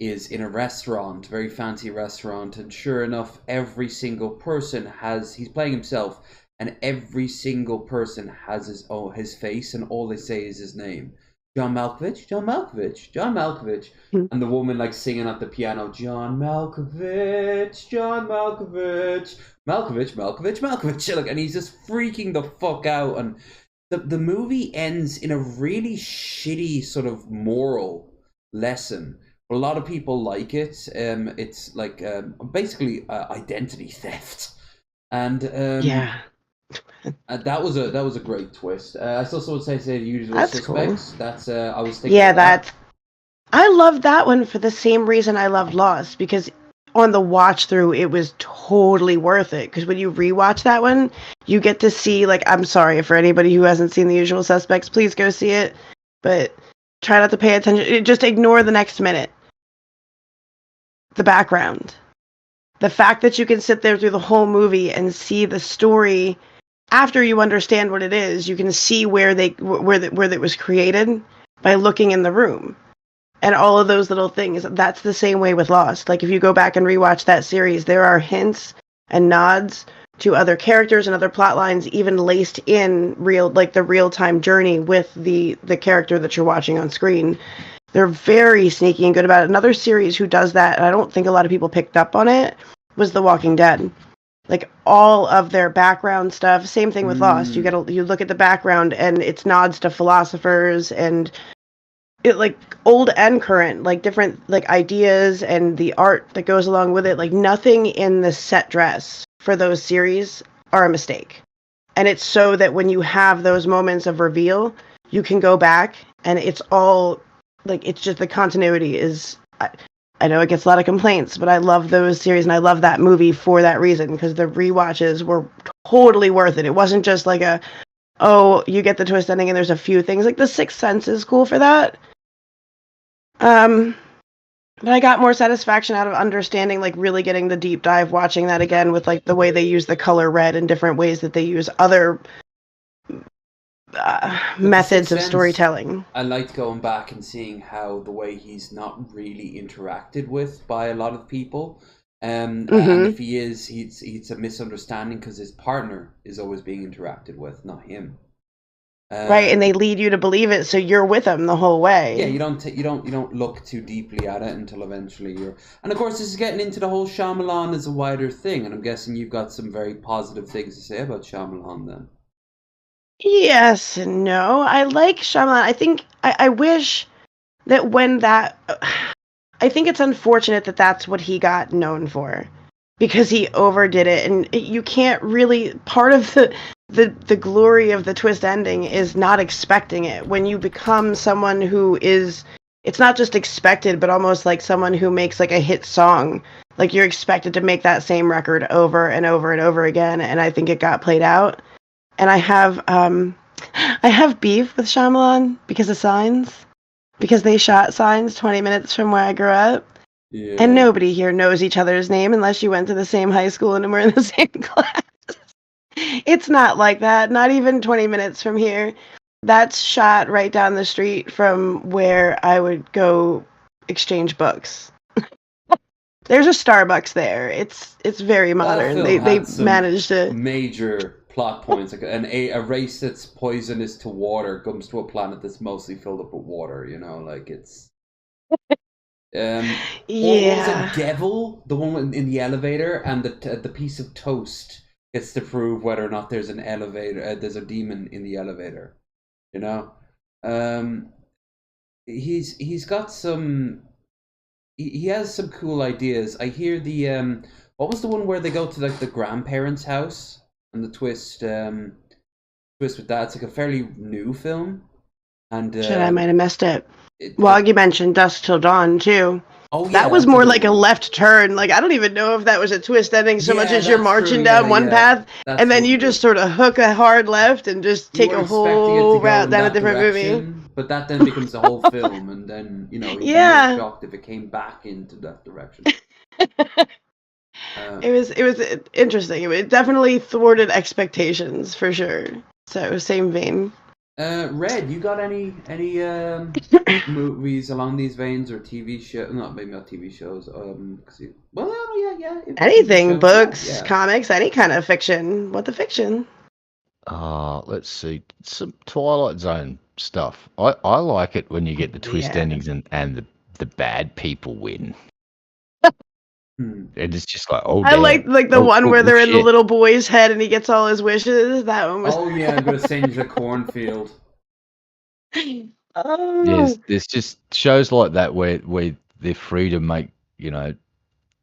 is in a restaurant, very fancy restaurant, and sure enough, every single person he's playing himself. And every single person has his face, and all they say is his name. John Malkovich, John Malkovich, John Malkovich. And the woman like singing at the piano, John Malkovich, John Malkovich, Malkovich, Malkovich, Malkovich. Like, and he's just freaking the fuck out. And the movie ends in a really shitty sort of moral lesson. A lot of people like it. It's like basically identity theft. And yeah. That was a great twist. I still would say The Usual Suspects. Cool. That's I was thinking. Yeah, that. I loved that one for the same reason I loved Lost, because on the watch through it was totally worth it. Because when you rewatch that one, you get to see, like, I'm sorry for anybody who hasn't seen The Usual Suspects, please go see it, but try not to pay attention. Just ignore the next minute. The background, the fact that you can sit there through the whole movie and see the story. After you understand what it is, you can see where it was created by looking in the room. and all of those little things. That's the same way with Lost. Like if you go back and rewatch that series, there are hints and nods to other characters and other plot lines, even laced in the real time journey with the character that you're watching on screen. They're very sneaky and good about it. Another series who does that, and I don't think a lot of people picked up on it, was The Walking Dead. Like all of their background stuff. Same thing with Lost. You look at the background and it's nods to philosophers and it like old and current, like different like ideas and the art that goes along with it. Like nothing in the set dress for those series are a mistake. And it's so that when you have those moments of reveal, you can go back and it's all like it's just the continuity is. I know it gets a lot of complaints, but I love those series and I love that movie for that reason because the rewatches were totally worth it. It wasn't just like you get the twist ending and there's a few things. Like The Sixth Sense is cool for that. But I got more satisfaction out of understanding, like really getting the deep dive, watching that again with like the way they use the color red and different ways that they use other methods of storytelling. I liked going back and seeing how the way he's not really interacted with by a lot of people. And if he is, it's a misunderstanding because his partner is always being interacted with, not him. Right, and they lead you to believe it, so you're with them the whole way. Yeah, you don't look too deeply at it until eventually you're. And of course, this is getting into the whole Shyamalan as a wider thing, and I'm guessing you've got some very positive things to say about Shyamalan then. Yes and no. I like Shyamalan. I think I wish that when that. I think it's unfortunate that that's what he got known for, because he overdid it, and you can't really. Part of the glory of the twist ending is not expecting it. When you become someone who is, it's not just expected, but almost like someone who makes like a hit song. Like you're expected to make that same record over and over and over again, and I think it got played out. And I have beef with Shyamalan because of Signs, because they shot Signs 20 minutes from where I grew up. Yeah. And nobody here knows each other's name unless you went to the same high school and were in the same class. It's not like that, not even 20 minutes from here. That's shot right down the street from where I would go exchange books. There's a Starbucks there. It's very modern. They managed to major plot points, like a race that's poisonous to water comes to a planet that's mostly filled up with water. You know, like it's. Yeah. What was it, Devil? The one in the elevator, and the piece of toast gets to prove whether or not there's an elevator. There's a demon in the elevator. You know, he's got some. He has some cool ideas. I hear the what was the one where they go to like the grandparents' house and the twist with that? It's like a fairly new film. And shit, I might have missed it. Well, you mentioned Dusk Till Dawn too. Oh yeah, that was more like a left turn. Like I don't even know if that was a twist ending so much as you're marching down one path and then you just sort of hook a hard left and just take a whole route down a different movie. But that then becomes the whole film, and then you'd be shocked if it came back into that direction. It was interesting. It definitely thwarted expectations for sure. So same vein. Red, you got any movies along these veins or TV shows? Maybe not TV shows. Anything, books, comics, any kind of fiction. What the fiction? Let's see, some Twilight Zone stuff. I like it when you get the twist endings and the bad people win. And it's just like, I like the one where they're in the little boy's head and he gets all his wishes. That one was. Oh yeah, I'm gonna send you the cornfield. Oh. There's just shows like that where they're free to make,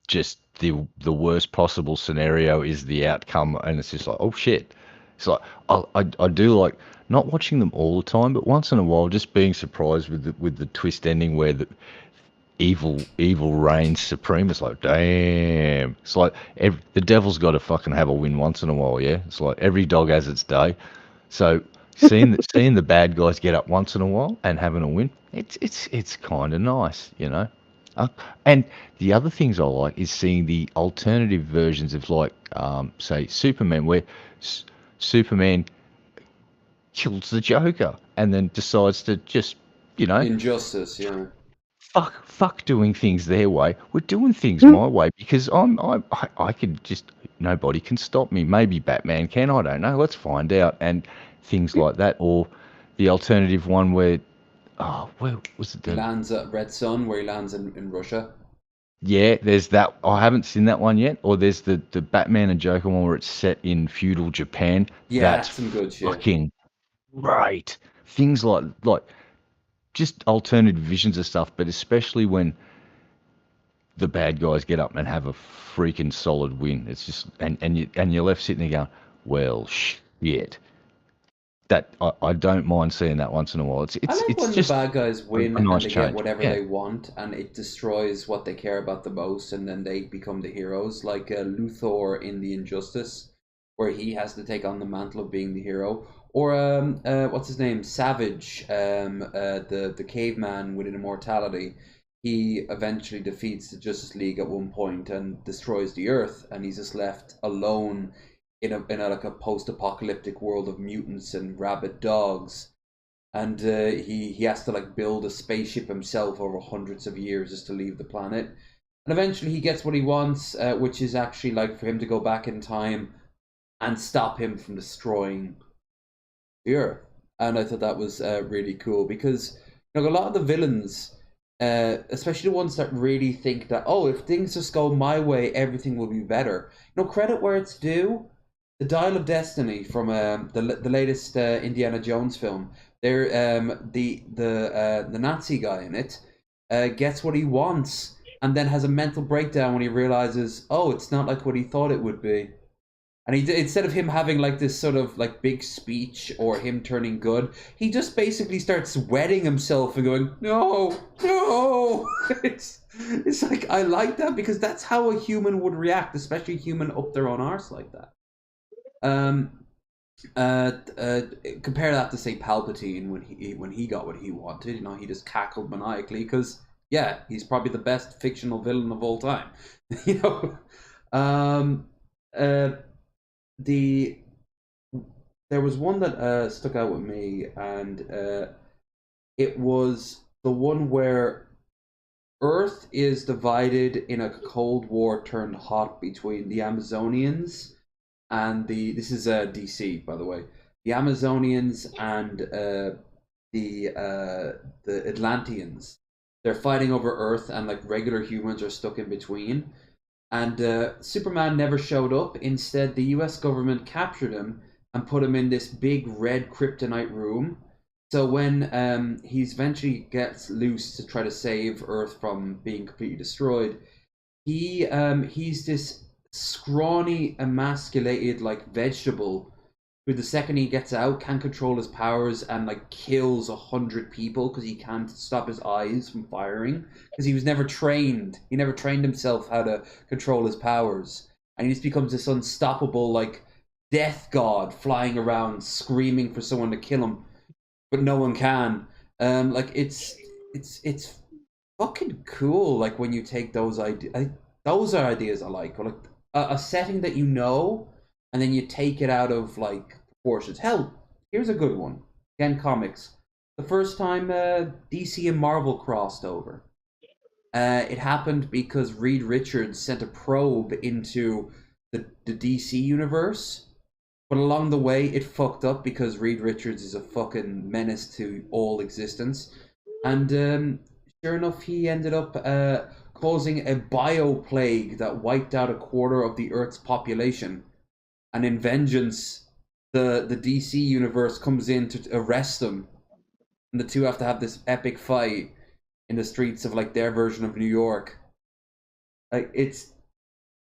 just the worst possible scenario is the outcome, and it's just like, oh shit. It's like I do like not watching them all the time, but once in a while just being surprised with the twist ending where the evil reigns supreme. It's like, damn. It's like the devil's got to fucking have a win once in a while. Yeah, it's like every dog has its day. So seeing the bad guys get up once in a while and having a win, it's kind of nice, and the other things I like is seeing the alternative versions of, like, say Superman, where Superman kills the Joker and then decides to just, Injustice, yeah. fuck doing things their way. We're doing things my way because I could just, nobody can stop me. Maybe Batman can. I don't know. Let's find out. And things like that, or the alternative one where, where was it? He lands at Red Sun, where he lands in Russia. Yeah, there's that. I haven't seen that one yet. Or there's the Batman and Joker one where it's set in feudal Japan. Yeah, that's some good shit. Fucking right. Things like just alternative visions of stuff, but especially when the bad guys get up and have a freaking solid win. It's just and you're left sitting there going, well, shit. That I don't mind seeing that once in a while. It's when just the bad guys win nice and they change. get whatever they want, and it destroys what they care about the most, and then they become the heroes, like Luthor in The Injustice, where he has to take on the mantle of being the hero, or what's his name, Savage, the caveman with an immortality. He eventually defeats the Justice League at one point and destroys the Earth, and he's just left alone in a like a post-apocalyptic world of mutants and rabid dogs, and he has to like build a spaceship himself over hundreds of years just to leave the planet, and eventually he gets what he wants, which is actually like for him to go back in time and stop him from destroying the Earth. And I thought that was really cool because a lot of the villains, especially the ones that really think that, oh, if things just go my way, everything will be better. Credit where it's due. The Dial of Destiny from the latest Indiana Jones film. There, the Nazi guy in it gets what he wants, and then has a mental breakdown when he realizes, oh, it's not like what he thought it would be. And he, instead of him having like this sort of like big speech or him turning good, he just basically starts wetting himself and going, no, no. It's like, I like that because that's how a human would react, especially a human up their own arse like that. Compare that to say Palpatine when he got what he wanted. He just cackled maniacally because he's probably the best fictional villain of all time. There was one that stuck out with me, and it was the one where Earth is divided in a Cold War turned hot between the Amazonians and this is DC, by the way, the Amazonians and the Atlanteans. They're fighting over Earth, and like regular humans are stuck in between. And Superman never showed up. Instead, the U.S. government captured him and put him in this big red kryptonite room. So when he eventually gets loose to try to save Earth from being completely destroyed, he's this scrawny, emasculated like vegetable who, the second he gets out, can't control his powers and like kills 100 people because he can't stop his eyes from firing because he was never trained. He never trained himself how to control his powers, and he just becomes this unstoppable like death god flying around screaming for someone to kill him, but no one can. Like it's fucking cool. Like when you take those ideas, those are ideas I like. Or like a setting that and then you take it out of like proportions. Hell, here's a good one. Again, comics. The first time DC and Marvel crossed over, it happened because Reed Richards sent a probe into the DC universe, but along the way it fucked up because Reed Richards is a fucking menace to all existence, and sure enough, he ended up causing a bioplague that wiped out a quarter of the Earth's population. And in vengeance, the DC universe comes in to arrest them, and the two have to have this epic fight in the streets of like their version of New York. Like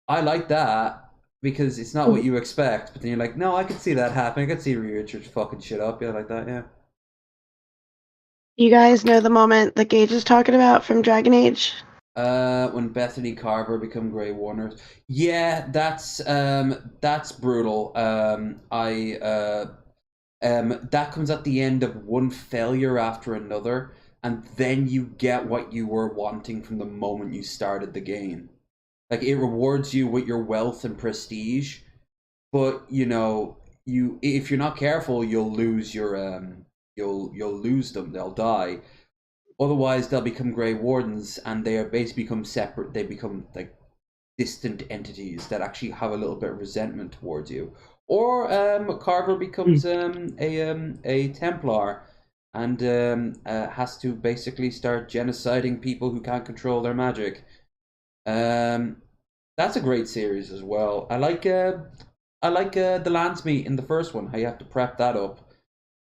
I like that because it's not what you expect, but then you're like, no, I could see that happening. I could see Richard fucking shit up. Yeah, like that. Yeah. You guys know the moment that Gage is talking about from Dragon Age? When Bethany Carver become Grey Warners. Yeah, that's brutal. That comes at the end of one failure after another, and then you get what you were wanting from the moment you started the game. Like, it rewards you with your wealth and prestige, but if you're not careful, you'll lose your you'll lose them. They'll die. Otherwise, they'll become Grey Wardens, and they are basically become separate. They become like distant entities that actually have a little bit of resentment towards you. Or Carver becomes a Templar and has to basically start genociding people who can't control their magic. That's a great series as well. I like the Landsmeet in the first one. How you have to prep that up,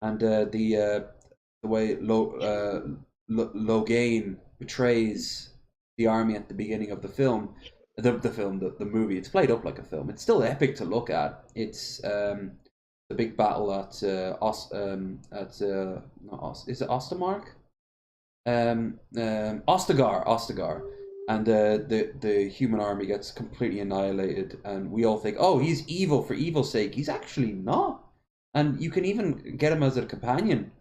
and the way Logain betrays the army at the beginning of the film. The movie. It's played up like a film. It's still epic to look at. It's the big battle at is it Ostermark? Ostagar, and the human army gets completely annihilated, and we all think, oh, he's evil for evil's sake. He's actually not, and you can even get him as a companion.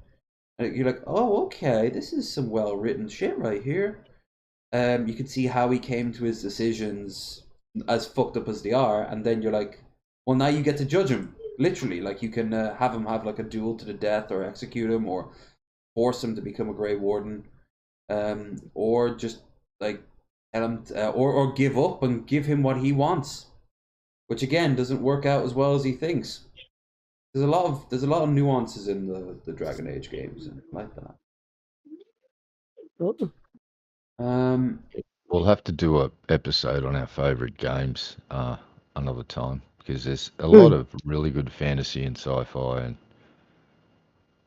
And you're like, oh, okay, this is some well written shit right here. You can see how he came to his decisions, as fucked up as they are, and then you're like, well, now you get to judge him. Literally, like you can have him have like a duel to the death, or execute him, or force him to become a Grey Warden, or just like tell him, or give up and give him what he wants, which again doesn't work out as well as he thinks. There's a lot of nuances in the Dragon Age games and like that. Ooh. We'll have to do an episode on our favorite games another time, because there's a lot of really good fantasy and sci-fi, and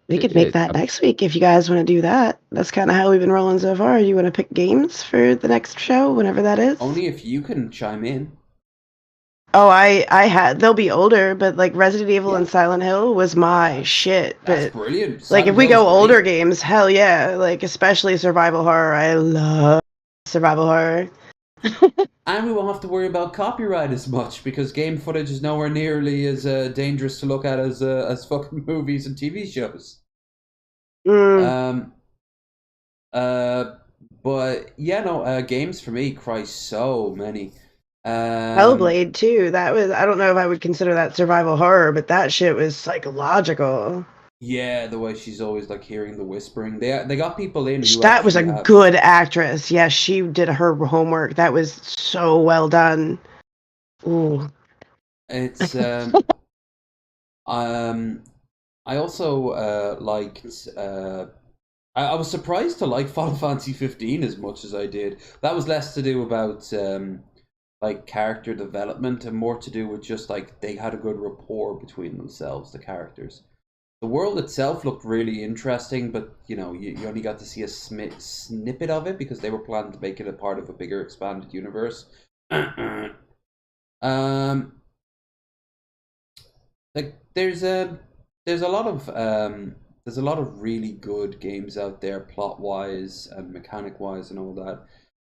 we could make that next week if you guys want to do that. That's kind of how we've been rolling so far. You want to pick games for the next show, whenever that is? Only if you can chime in. Oh, I had. They'll be older, but like Resident Evil and Silent Hill was my shit. That's brilliant. Silent like if we go older games, hell yeah! Like especially survival horror. I love survival horror. And we won't have to worry about copyright as much, because game footage is nowhere nearly as dangerous to look at as fucking movies and TV shows. But yeah, no, games for me, Christ, so many. Hellblade too. That was, I don't know if I would consider that survival horror, but that shit was psychological. Yeah, the way she's always like hearing the whispering. They got people in who that was a good actress. Yeah, she did her homework. That was so well done. Ooh. It's I also liked I was surprised to like Final Fantasy 15 as much as I did. That was less to do about like character development and more to do with just like they had a good rapport between themselves, the characters. The world itself looked really interesting, but you know, you only got to see a snippet of it because they were planning to make it a part of a bigger expanded universe. Like there's a lot of really good games out there, plot wise and mechanic wise and all that.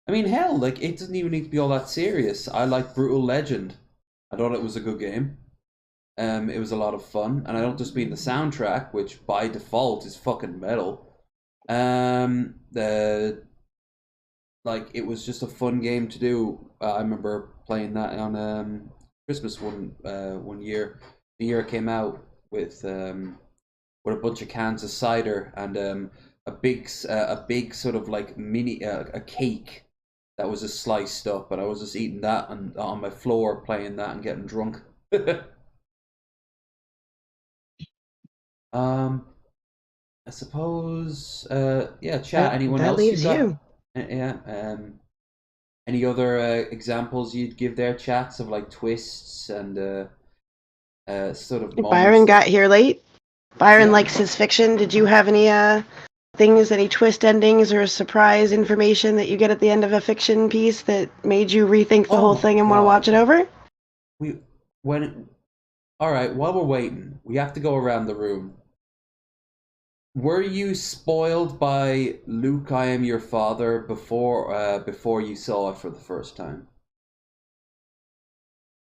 I mean, hell, like it doesn't even need to be all that serious. I like Brutal Legend. I thought it was a good game. It was a lot of fun, and I don't just mean the soundtrack, which by default is fucking metal. Like it was just a fun game to do. I remember playing that on Christmas one year. The year it came out with a bunch of cans of cider and a big sort of like mini a cake that was just sliced up, and I was just eating that and on my floor playing that and getting drunk. I suppose yeah, chat. Anyone that else? Leaves you. Yeah. Any other examples you'd give there, chats, of like twists and sort of Byron got here late. Byron likes his fiction. Did you have any things, any twist endings or surprise information that you get at the end of a fiction piece that made you rethink the whole thing and want to watch it over? All right, while we're waiting, we have to go around the room. Were you spoiled by Luke, I am your father before you saw it for the first time?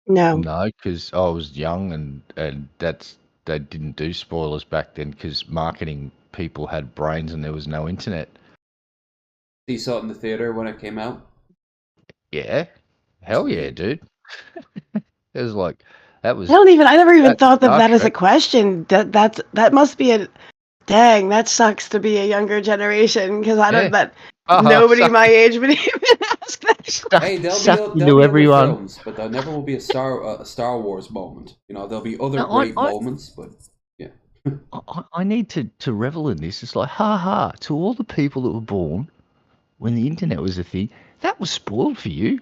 No. No, because I was young and they didn't do spoilers back then because marketing people had brains and there was no internet. You saw it in the theater when it came out? Yeah. Hell yeah, dude. It was like, that was... I never even thought of that as a question. That must be Dang, that sucks to be a younger generation because I don't that Uh-huh, nobody my age would even ask that. Hey, there'll sucked be into other everyone. films, but there never will be a Star Wars moment. You know, there'll be other No, great moments, but yeah. I need to revel in this. It's like, ha, to all the people that were born when the internet was a thing, that was spoiled for you.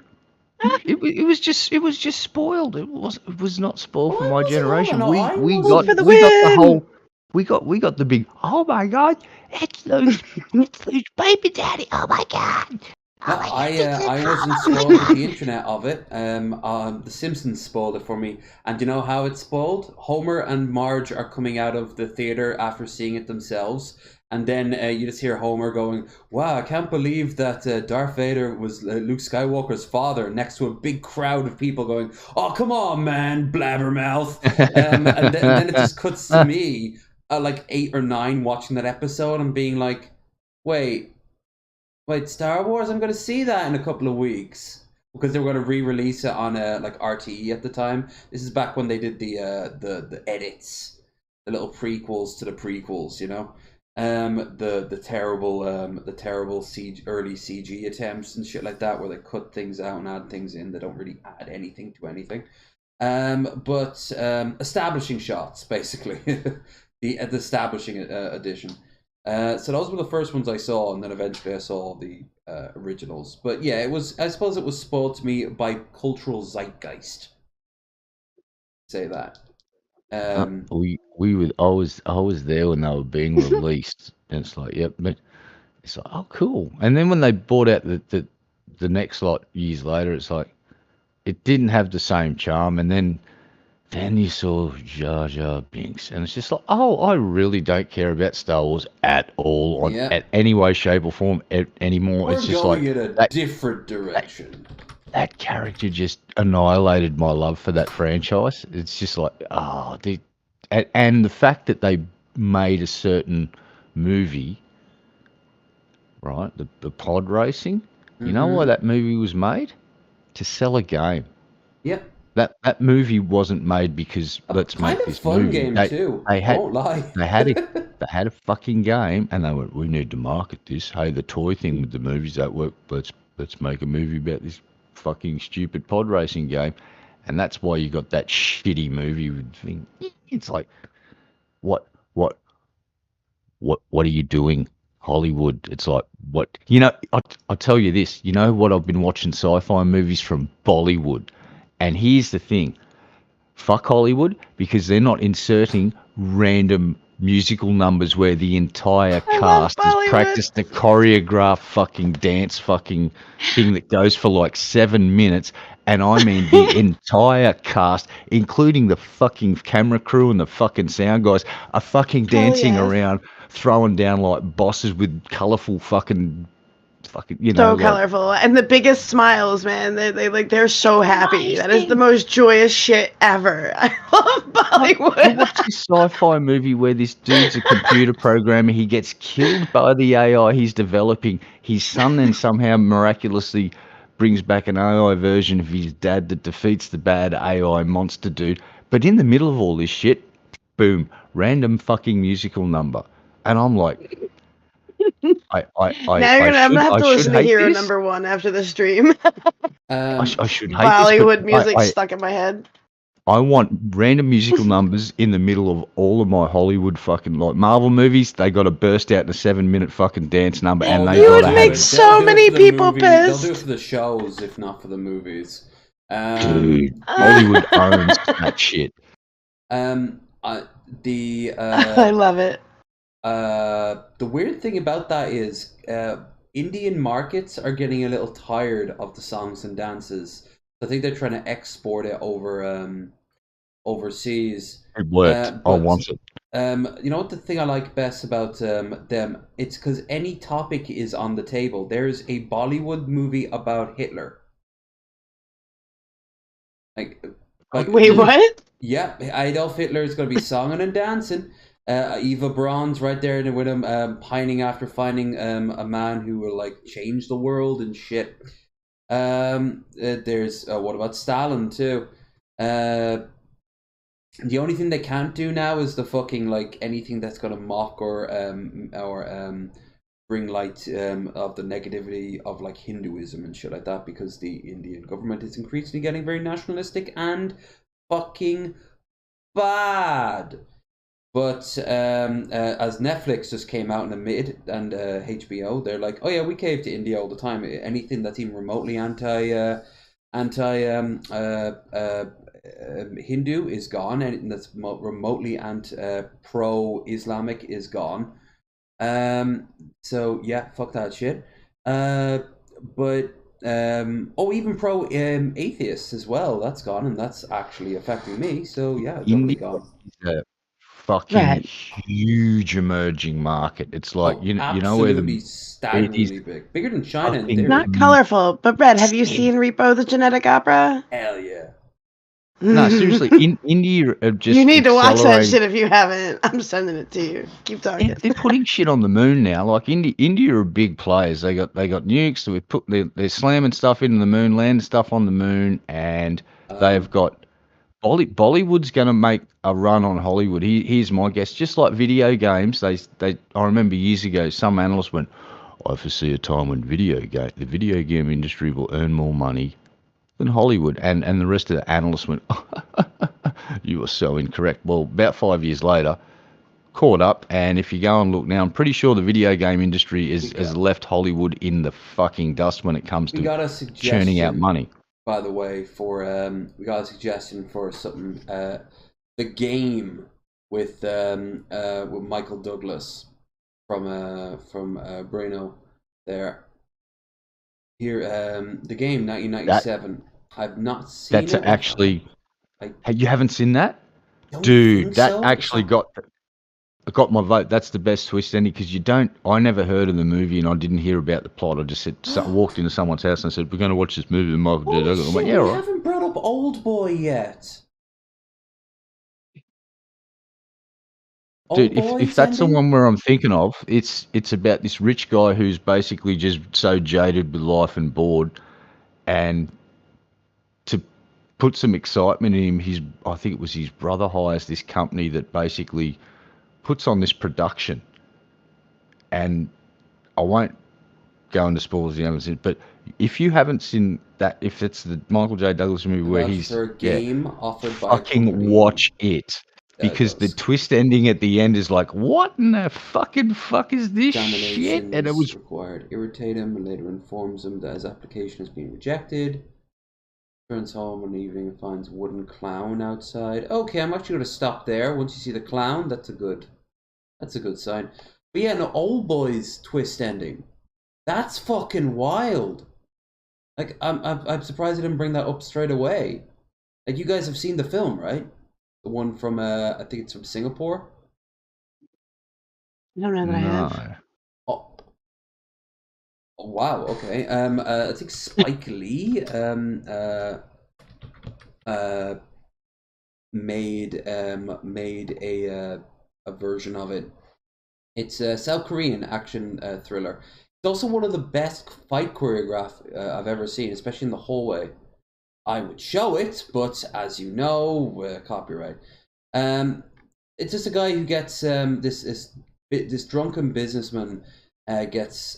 It was just spoiled. It was not spoiled for Well, I my wasn't. Hold on, generation. no, I We wasn't. For the we got the win! whole we got the big, oh my god, it's Luke's baby daddy. Oh my god. No, I wasn't spoiled with the internet of it. The Simpsons spoiled it for me, and you know how it's spoiled? Homer and Marge are coming out of the theater after seeing it themselves, and then you just hear Homer going, "Wow, I can't believe that Darth Vader was Luke Skywalker's father." Next to a big crowd of people going, "Oh, come on, man, blabbermouth!" And then it just cuts to me, like 8 or 9, watching that episode and being like, "Wait." Wait, Star Wars? I'm going to see that in a couple of weeks because they were going to re-release it on like RTE at the time. This is back when they did the edits, the little prequels to the prequels, you know, the terrible early CG attempts and shit like that where they cut things out and add things in. They don't really add anything to anything. But establishing shots basically, the establishing edition. So those were the first ones I saw, and then eventually I saw the originals. But yeah, it was. I suppose it was spoiled to me by cultural zeitgeist. Say that. We were I was there when they were being released, and it's like, yep, but it's like, oh cool. And then when they brought out the next lot years later, it's like it didn't have the same charm. And then you saw Jar Jar Binks, and it's just like, oh, I really don't care about Star Wars at all, Yeah. at any way, shape, or form anymore. We're It's just going like in a different direction. that character just annihilated my love for that franchise. It's just like, and the fact that they made a certain movie, right? The pod racing. You know why that movie was made? To sell a game. Yep. That movie wasn't made because let's kind make of this fun movie. game too. They had Won't lie. they had a fucking game, and they went, we need to market this. Hey, the toy thing with the movies that work. Let's make a movie about this fucking stupid pod racing game, and that's why you got that shitty movie thing. It's like, what are you doing, Hollywood? It's like, what, I'll tell you this. You know what? I've been watching sci-fi movies from Bollywood, and here's the thing. Fuck Hollywood, because they're not inserting random musical numbers where the entire cast has practiced the choreographed fucking dance fucking thing that goes for like 7 minutes. And I mean the entire cast, including the fucking camera crew and the fucking sound guys, are fucking dancing around, throwing down like bosses with colourful fucking, so colorful, and the biggest smiles, man. They're so happy. That is the most joyous shit ever. I love Bollywood. I watched this sci-fi movie where this dude's a computer programmer. He gets killed by the AI he's developing. His son then somehow miraculously brings back an AI version of his dad that defeats the bad AI monster dude. But in the middle of all this shit, boom, random fucking musical number, and I'm like, now I'm gonna have to listen to Hero Number One after the stream. I should hate Bollywood music stuck in my head. I want random musical numbers in the middle of all of my Hollywood fucking, like Marvel movies. They got to burst out in a 7-minute fucking dance number, and they got to have make so many people pissed. They'll do it for the shows, if not for the movies. Dude, Hollywood owns that shit. I love it. The weird thing about that is Indian markets are getting a little tired of the songs and dances. I think they're trying to export it over overseas. It worked. I want it. You know what the thing I like best about them? It's because any topic is on the table. There's a Bollywood movie about Hitler. Like wait, what? Yeah, Adolf Hitler is going to be singing and dancing. Eva Braun's right there with him, pining after finding a man who will like change the world and shit. There's what about Stalin too? The only thing they can't do now is the fucking like anything that's gonna mock or bring light of the negativity of like Hinduism and shit like that, because the Indian government is increasingly getting very nationalistic and fucking bad. But as Netflix just came out and admitted, and HBO, they're like, oh yeah, we cave to India all the time. Anything that's even remotely anti Hindu is gone. Anything that's remotely pro-Islamic is gone. So yeah, fuck that shit. But even pro atheists as well. That's gone, and that's actually affecting me. So yeah, doubly India gone. is a fucking huge emerging market. It's like you know where absolutely it is staggeringly big, bigger than China in theory. Not colorful, but Brett, have you seen Repo the Genetic Opera? Hell yeah. No, seriously, India are just you need to watch that accelerating. shit if you haven't. I'm sending it to you. Keep talking. They're putting shit on the moon now. Like India are big players. They got nukes. So they're slamming stuff into the moon, landing stuff on the moon, and they've got Bollywood's going to make a run on Hollywood. Here's my guess. Just like video games, I remember years ago some analyst went, I foresee a time when the video game industry will earn more money than Hollywood, and the rest of the analysts went, you are so incorrect. Well, about 5 years later, caught up, and if you go and look now, I'm pretty sure the video game industry has left Hollywood in the fucking dust when it comes to churning out money. By the way, for we got a suggestion for something. The Game with Michael Douglas from Brano there. Here, The Game 1997. I've not seen it. That's actually. You haven't seen that, dude? That actually got my vote. That's the best twist ending, because I never heard of the movie and I didn't hear about the plot. I just walked into someone's house and I said, we're going to watch this movie with Michael Douglas. I'm like, yeah, we right. haven't brought up Old Boy yet. Dude, if that's the one where I'm thinking of, it's about this rich guy who's basically just so jaded with life and bored, and to put some excitement in him, I think it was his brother hires this company that basically puts on this production, and I won't go into spoilers if you haven't seen it, but if you haven't seen that, if it's the Michael J. Douglas movie where he's offered by fucking watch it. Because the twist ending at the end is like, what in the fucking fuck is this shit? And it was required. Irritate him, and later informs him that his application has been rejected. Turns home one evening and finds wooden clown outside. Okay, I'm actually going to stop there. Once you see the clown, that's a good sign. But yeah, no, Old Boy's twist ending. That's fucking wild. Like, I'm surprised I didn't bring that up straight away. Like, you guys have seen the film, right? The one from, I think it's from Singapore. I don't know that I have. Oh, wow. Okay. I think Spike Lee made a version of it. It's a South Korean action thriller. It's also one of the best fight choreograph I've ever seen, especially in the hallway. I would show it, but as you know, copyright. It's just a guy who gets this drunken businessman gets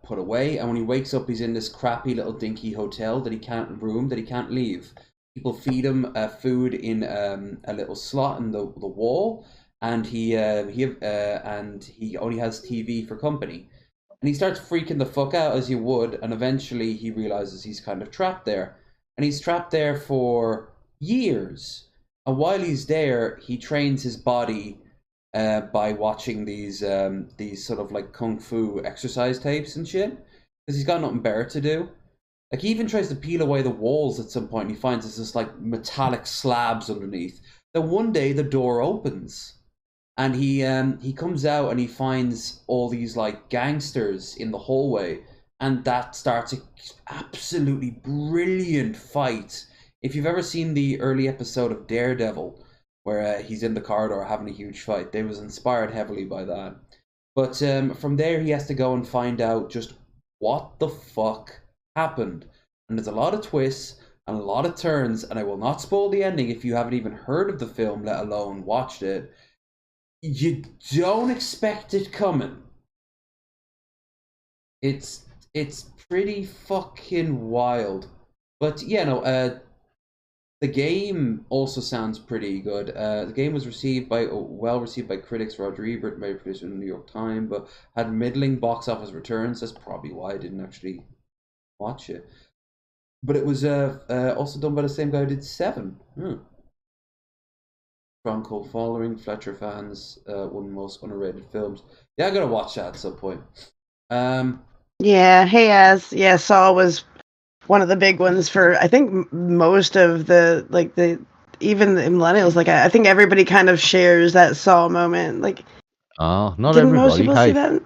put away, and when he wakes up, he's in this crappy little dinky hotel that he can't leave. People feed him food in a little slot in the wall, and he only has TV for company. And he starts freaking the fuck out, as you would, and eventually he realizes he's kind of trapped there. And he's trapped there for years. And while he's there, he trains his body by watching these sort of like kung fu exercise tapes and shit. Because he's got nothing better to do. Like, he even tries to peel away the walls at some point. And he finds there's this like metallic slabs underneath. Then one day the door opens. And he comes out and he finds all these like gangsters in the hallway. And that starts an absolutely brilliant fight. If you've ever seen the early episode of Daredevil, where he's in the corridor having a huge fight, they was inspired heavily by that. But from there, he has to go and find out just what the fuck happened. And there's a lot of twists, and a lot of turns, and I will not spoil the ending if you haven't even heard of the film, let alone watched it. You don't expect it coming. It's pretty fucking wild. But yeah, no, the game also sounds pretty good. The game was well received by critics. Roger Ebert, made producer in the New York Times, but had middling box office returns. That's probably why I didn't actually watch it. But it was also done by the same guy who did Seven. Strong cult following, Fletcher fans, one of the most underrated films. Yeah, I gotta watch that at some point. Yeah, Saw was one of the big ones for, I think, most of even the millennials. Like, I think everybody kind of shares that Saw moment. Like, not didn't everybody. most people see that?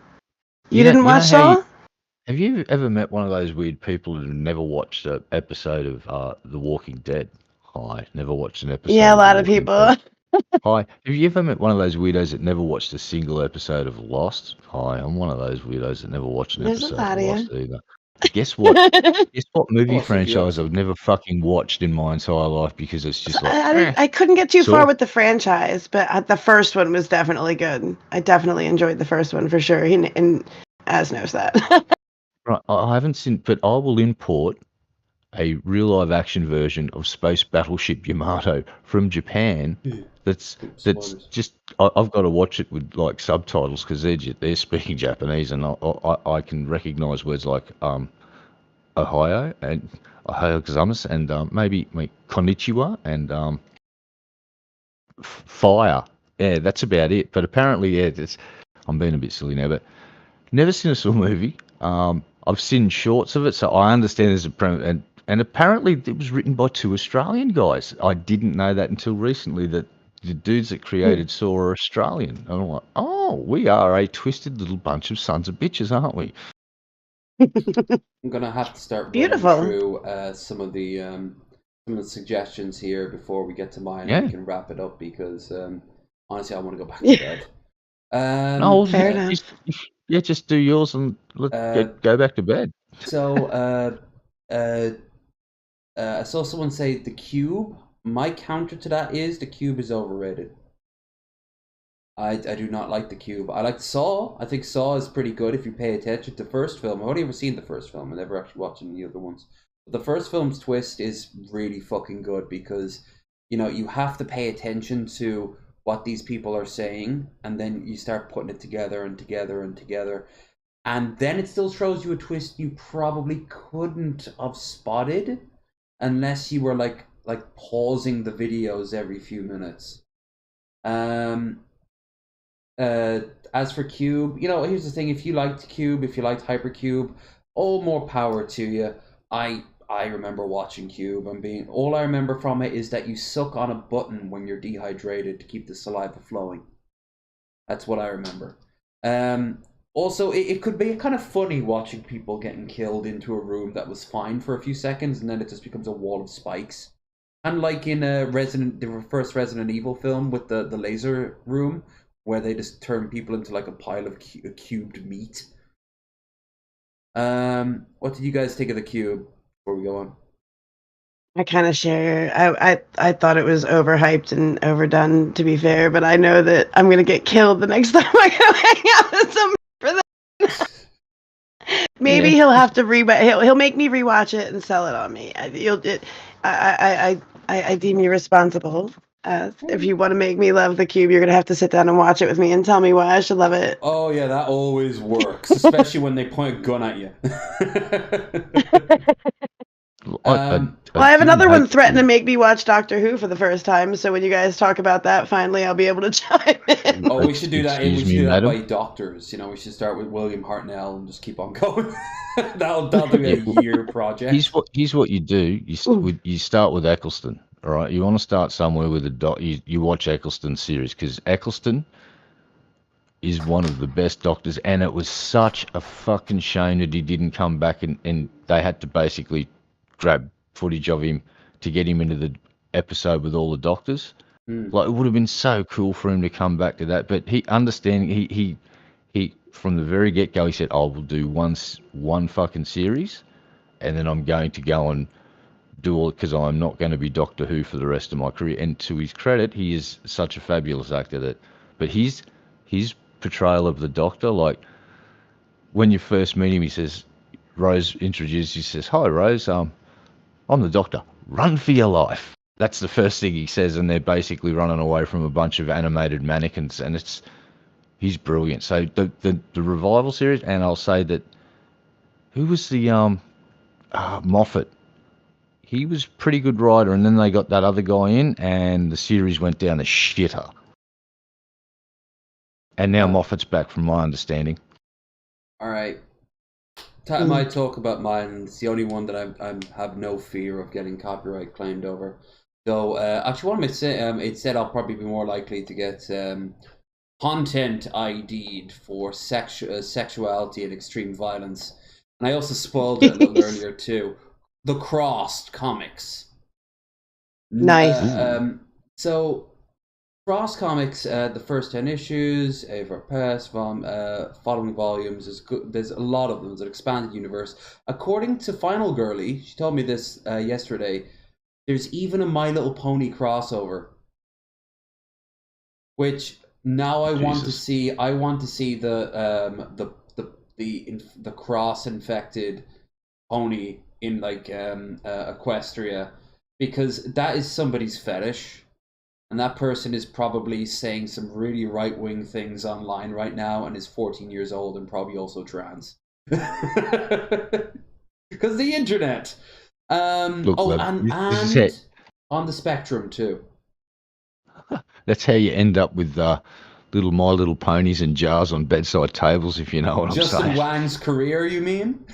You know, didn't watch Saw? Have you ever met one of those weird people who never watched an episode of The Walking Dead? Hi, never watched an episode. Yeah, a lot of people. Hi, have you ever met one of those weirdos that never watched a single episode of Lost? Hi, I'm one of those weirdos that never watched an episode of Lost either. Guess what? Guess what movie franchise I've never fucking watched in my entire life because it's just like... I couldn't get too far with the franchise, but the first one was definitely good. I definitely enjoyed the first one for sure, and Az knows that. Right, I haven't seen... But I will import a real live action version of Space Battleship Yamato from Japan. That's just I've got to watch it with like subtitles because they're speaking Japanese, and I can recognize words like Ohio and Ohio gozaimasu and maybe konnichiwa and fire. Yeah, that's about it. But apparently, I'm being a bit silly now, but never seen a Saw movie. I've seen shorts of it, so I understand there's a premise. And apparently it was written by 2 Australian guys. I didn't know that until recently, that the dudes that created Saw are Australian. And I'm like, oh, we are a twisted little bunch of sons of bitches, aren't we? I'm going to have to start running through some of the suggestions here before we get to mine, and we can wrap it up because honestly I want to go back to bed. Fair enough. Just do yours and go back to bed. So I saw someone say The Cube. My counter to that is The Cube is overrated. I do not like The Cube. I like Saw. I think Saw is pretty good if you pay attention to the first film. I've only ever seen the first film. I've never actually watched any of the other ones. But the first film's twist is really fucking good because, you have to pay attention to what these people are saying, and then you start putting it together and together and together. And then it still shows you a twist you probably couldn't have spotted unless you were like pausing the videos every few minutes. As for Cube, here's the thing: if you liked Cube, if you liked Hypercube, all more power to you. I remember watching Cube and all I remember from it is that you suck on a button when you're dehydrated to keep the saliva flowing. That's what I remember. Also, it could be kind of funny watching people getting killed into a room that was fine for a few seconds, and then it just becomes a wall of spikes. And like in the first Resident Evil film with the laser room, where they just turn people into like a pile of cubed meat. What did you guys think of The Cube before we go on? I kind of share. I thought it was overhyped and overdone, to be fair, but I know that I'm gonna get killed the next time I go hang out with somebody for that. Maybe he'll have to he'll make me rewatch it and sell it on me. I deem you responsible. If you want to make me love The Cube, you're gonna have to sit down and watch it with me and tell me why I should love it. Oh yeah, that always works, especially when they point a gun at you. I have another one threatening to make me watch Doctor Who for the first time, so when you guys talk about that, finally I'll be able to chime in. Oh, we should do that. We should do that by doctors. We should start with William Hartnell and just keep on going. that'll be a year project. Here's what you do. You start with Eccleston. All right, you want to start somewhere with you watch Eccleston's series because Eccleston is one of the best doctors, and it was such a fucking shame that he didn't come back and they had to basically grab footage of him to get him into the episode with all the doctors. Like, it would have been so cool for him to come back to that, but he from the very get-go he said, I will do one fucking series and then I'm going to go and do all because I'm not going to be Doctor Who for the rest of my career. And to his credit, he is such a fabulous actor but his portrayal of the Doctor, like when you first meet him, he says, Rose introduces, he says, "Hi, Rose, I'm the Doctor. Run for your life." That's the first thing he says, and they're basically running away from a bunch of animated mannequins, and he's brilliant. So the revival series, and I'll say that who was the Moffat? He was a pretty good writer, and then they got that other guy in, and the series went down the shitter. And now Moffat's back, from my understanding. All right. Time I talk about mine. It's the only one that I have no fear of getting copyright claimed over. So actually, one might say it said I'll probably be more likely to get content ID'd for sexuality and extreme violence. And I also spoiled it a little earlier too. The Crossed comics. Nice. So Cross Comics, the first 10 issues, Ava Press, following volumes, there's a lot of them. It's an expanded universe. According to Final Girly, she told me this yesterday, there's even a My Little Pony crossover. Which now I want to see. I want to see the cross-infected pony in like Equestria, because that is somebody's fetish. And that person is probably saying some really right-wing things online right now and is 14 years old and probably also trans. Because the internet. Look, and on the spectrum too. That's how you end up with little My Little Ponies and jars on bedside tables, if you know what I'm saying. Justin Wang's career, you mean?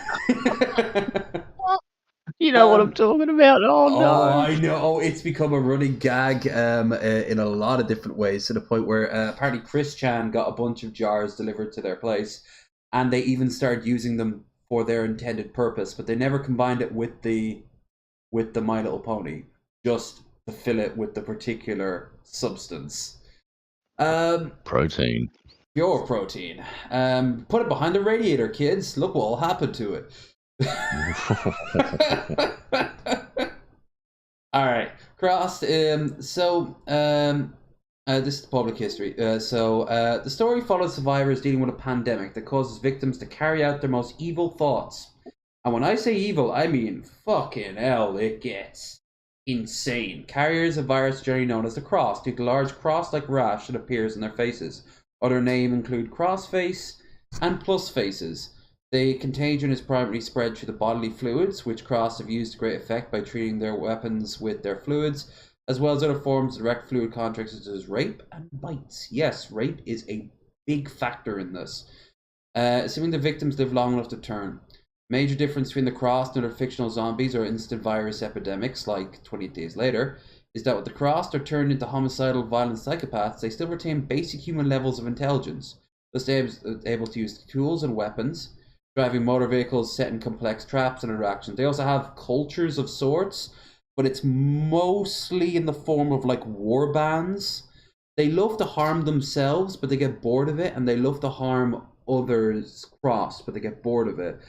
You know what I'm talking about. Oh, no. I know. It's become a running gag in a lot of different ways, to the point where apparently Chris Chan got a bunch of jars delivered to their place, and they even started using them for their intended purpose, but they never combined it with the My Little Pony, just to fill it with the particular substance. Protein. Pure protein. Put it behind the radiator, kids. Look what will happen to it. All right, Crossed. This is public history. The story follows survivors dealing with a pandemic that causes victims to carry out their most evil thoughts. And when I say evil, I mean fucking hell, it gets insane. Carriers of virus generally known as the Cross due to large cross-like rash that appears on their faces. Other names include crossface and plus faces. The contagion is primarily spread through the bodily fluids, which Cross have used to great effect by treating their weapons with their fluids, as well as other forms of direct fluid contact such as rape and bites. Yes, rape is a big factor in this. Assuming the victims live long enough to turn. Major difference between the Crossed and other fictional zombies or instant virus epidemics, like 28 Days Later, is that with the Crossed are turned into homicidal, violent psychopaths, they still retain basic human levels of intelligence, thus they are able to use tools and weapons, driving motor vehicles, setting complex traps and interactions. They also have cultures of sorts, but it's mostly in the form of like war bands. They love to harm themselves, but they get bored of it, and they love to harm others Crossed, but they get bored of it.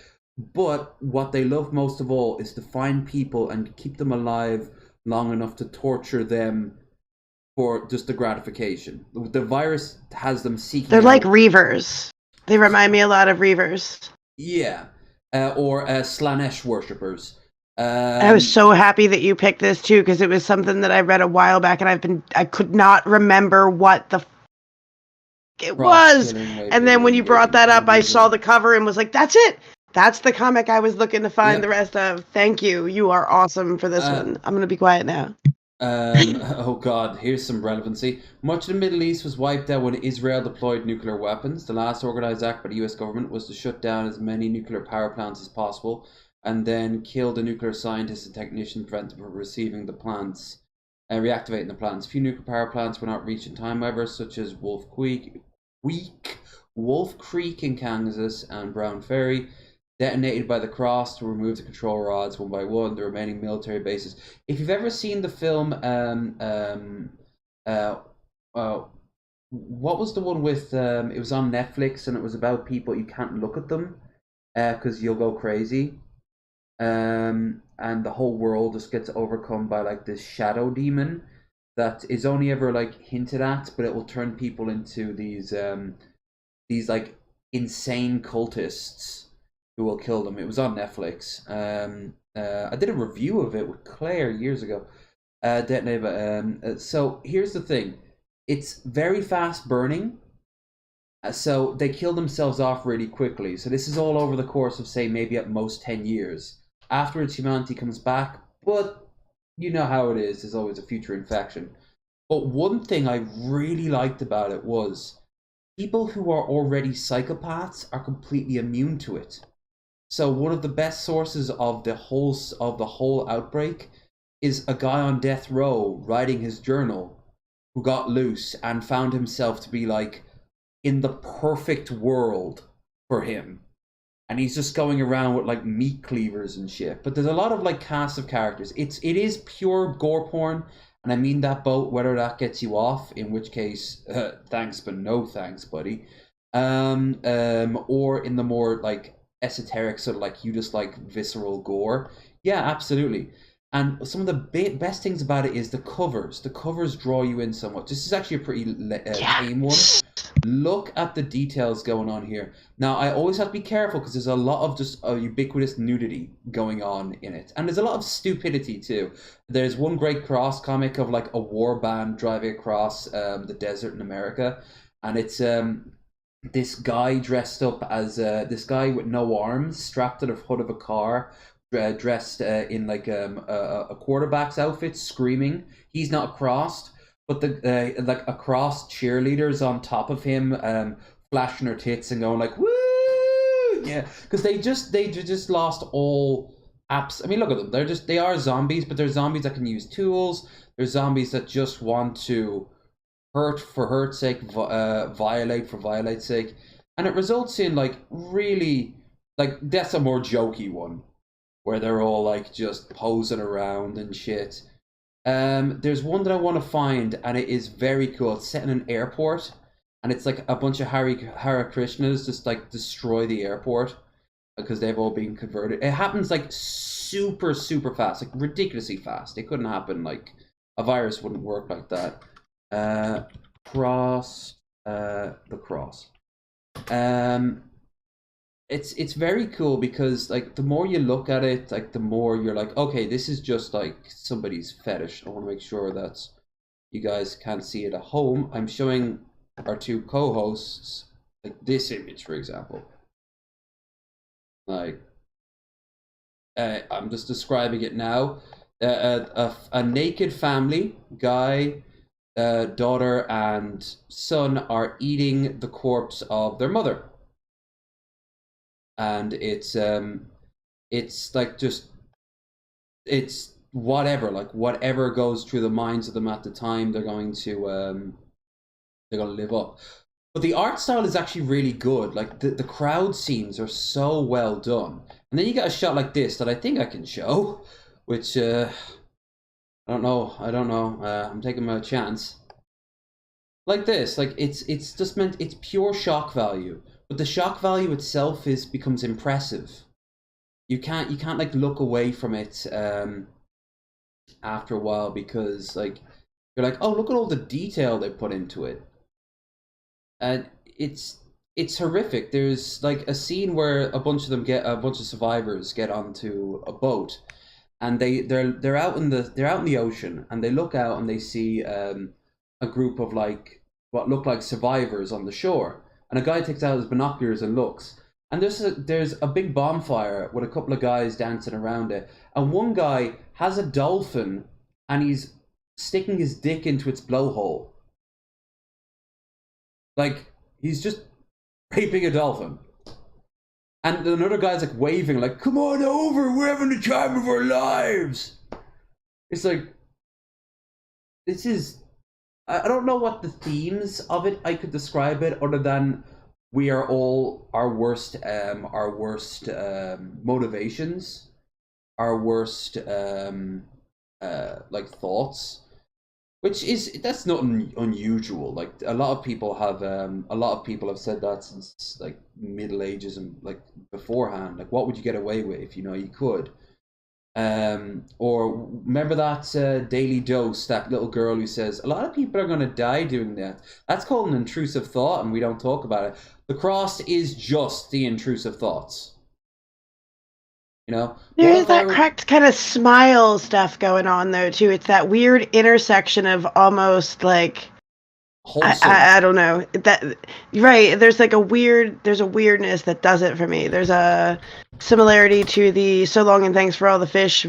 But what they love most of all is to find people and keep them alive long enough to torture them for just the gratification. The virus has them seeking. They're like Reavers. They remind me a lot of Reavers. Yeah, or Slanesh worshippers. I was so happy that you picked this too, because it was something that I read a while back, and I could not remember what the it was. And then when you brought that up, I saw the cover and was like, "That's it. That's the comic I was looking to find the rest of." Thank you. You are awesome for this one. I'm gonna be quiet now. Oh god, here's some relevancy. Much of the Middle East was wiped out when Israel deployed nuclear weapons. The last organized act by the US government was to shut down as many nuclear power plants as possible, and then kill the nuclear scientists and technicians, prevent them from receiving the plants, reactivating the plants. Few nuclear power plants were not reached in time, however, such as Wolf Creek in Kansas and Brown Ferry, detonated by the Cross to remove the control rods one by one, the remaining military bases. If you've ever seen the film, what was the one with, it was on Netflix and it was about people, you can't look at them because you'll go crazy. and the whole world just gets overcome by like this shadow demon that is only ever like hinted at, but it will turn people into these like insane cultists who will kill them. It was on Netflix. I did a review of it with Claire years ago. So here's the thing: it's very fast burning. So they kill themselves off really quickly. So this is all over the course of, say, maybe at most 10 years. Afterwards, humanity comes back, but you know how it is. There's always a future infection. But one thing I really liked about it was people who are already psychopaths are completely immune to it. So one of the best sources of the whole outbreak is a guy on death row writing his journal who got loose and found himself to be like in the perfect world for him. And he's just going around with like meat cleavers and shit. But there's a lot of like cast of characters. It is pure gore porn, and I mean that boat, whether that gets you off, in which case, thanks but no thanks, buddy. Or in the more like esoteric sort of like you just like visceral gore. Yeah, absolutely. And some of the best things about it is the covers. The covers draw you in so much. This is actually a pretty tame one. Look at the details going on here. Now, I always have to be careful because there's a lot of just ubiquitous nudity going on in it. And there's a lot of stupidity too. There's one great cross comic of like a war band driving across the desert in America. And it's this guy dressed up as this guy with no arms strapped to the hood of a car, dressed in like a quarterback's outfit, screaming. He's not crossed, but the like a crossed cheerleaders on top of him, flashing their tits and going like woo, yeah, because they just lost all apps. I mean, look at them. They are zombies, but they're zombies that can use tools. They're zombies that just want to hurt for hurt's sake, violate for violate's sake, and it results in like really like that's a more jokey one where they're all like just posing around and shit. There's one that I want to find, and it is very cool. It's set in an airport, and it's like a bunch of Hare Krishnas just like destroy the airport because they've all been converted. It happens like super fast, like ridiculously fast. It couldn't happen, like a virus wouldn't work like that. The cross. It's very cool because like the more you look at it, like the more you're like, okay, this is just like somebody's fetish. I want to make sure that you guys can't see it at home. I'm showing our two co-hosts like this image, for example. Like, I'm just describing it now. A naked family, guy, daughter, and son are eating the corpse of their mother. And it's like just it's whatever goes through the minds of them at the time, they're going to live up. But the art style is actually really good. Like the crowd scenes are so well done, and then you get a shot like this that I think I can show, which I don't know. I'm taking my chance. Like this, like it's just meant, it's pure shock value. But the shock value itself becomes impressive. You can't like look away from it after a while because like you're like, oh, look at all the detail they put into it. And it's horrific. There's like a scene where a bunch of survivors get onto a boat, and they're out in the ocean, and they look out and they see a group of like what look like survivors on the shore. And a guy takes out his binoculars and looks. And there's a big bonfire with a couple of guys dancing around it. And one guy has a dolphin and he's sticking his dick into its blowhole. Like, he's just raping a dolphin. And another guy's like waving, like, come on over, we're having the time of our lives. It's like, this is... I don't know what the themes of it I could describe it other than we are all our worst motivations, our worst like thoughts, that's not unusual. Like a lot of people have said that since like Middle Ages and like beforehand. Like what would you get away with if you know you could? Or remember that Daily Dose, that little girl who says, a lot of people are going to die doing that. That's called an intrusive thought, and we don't talk about it. The cross is just the intrusive thoughts. You know? There is that cracked kind of smile stuff going on, though, too. It's that weird intersection of almost like... I don't know. That right. There's like a weirdness that does it for me. There's a similarity to the "So Long and Thanks for All the Fish"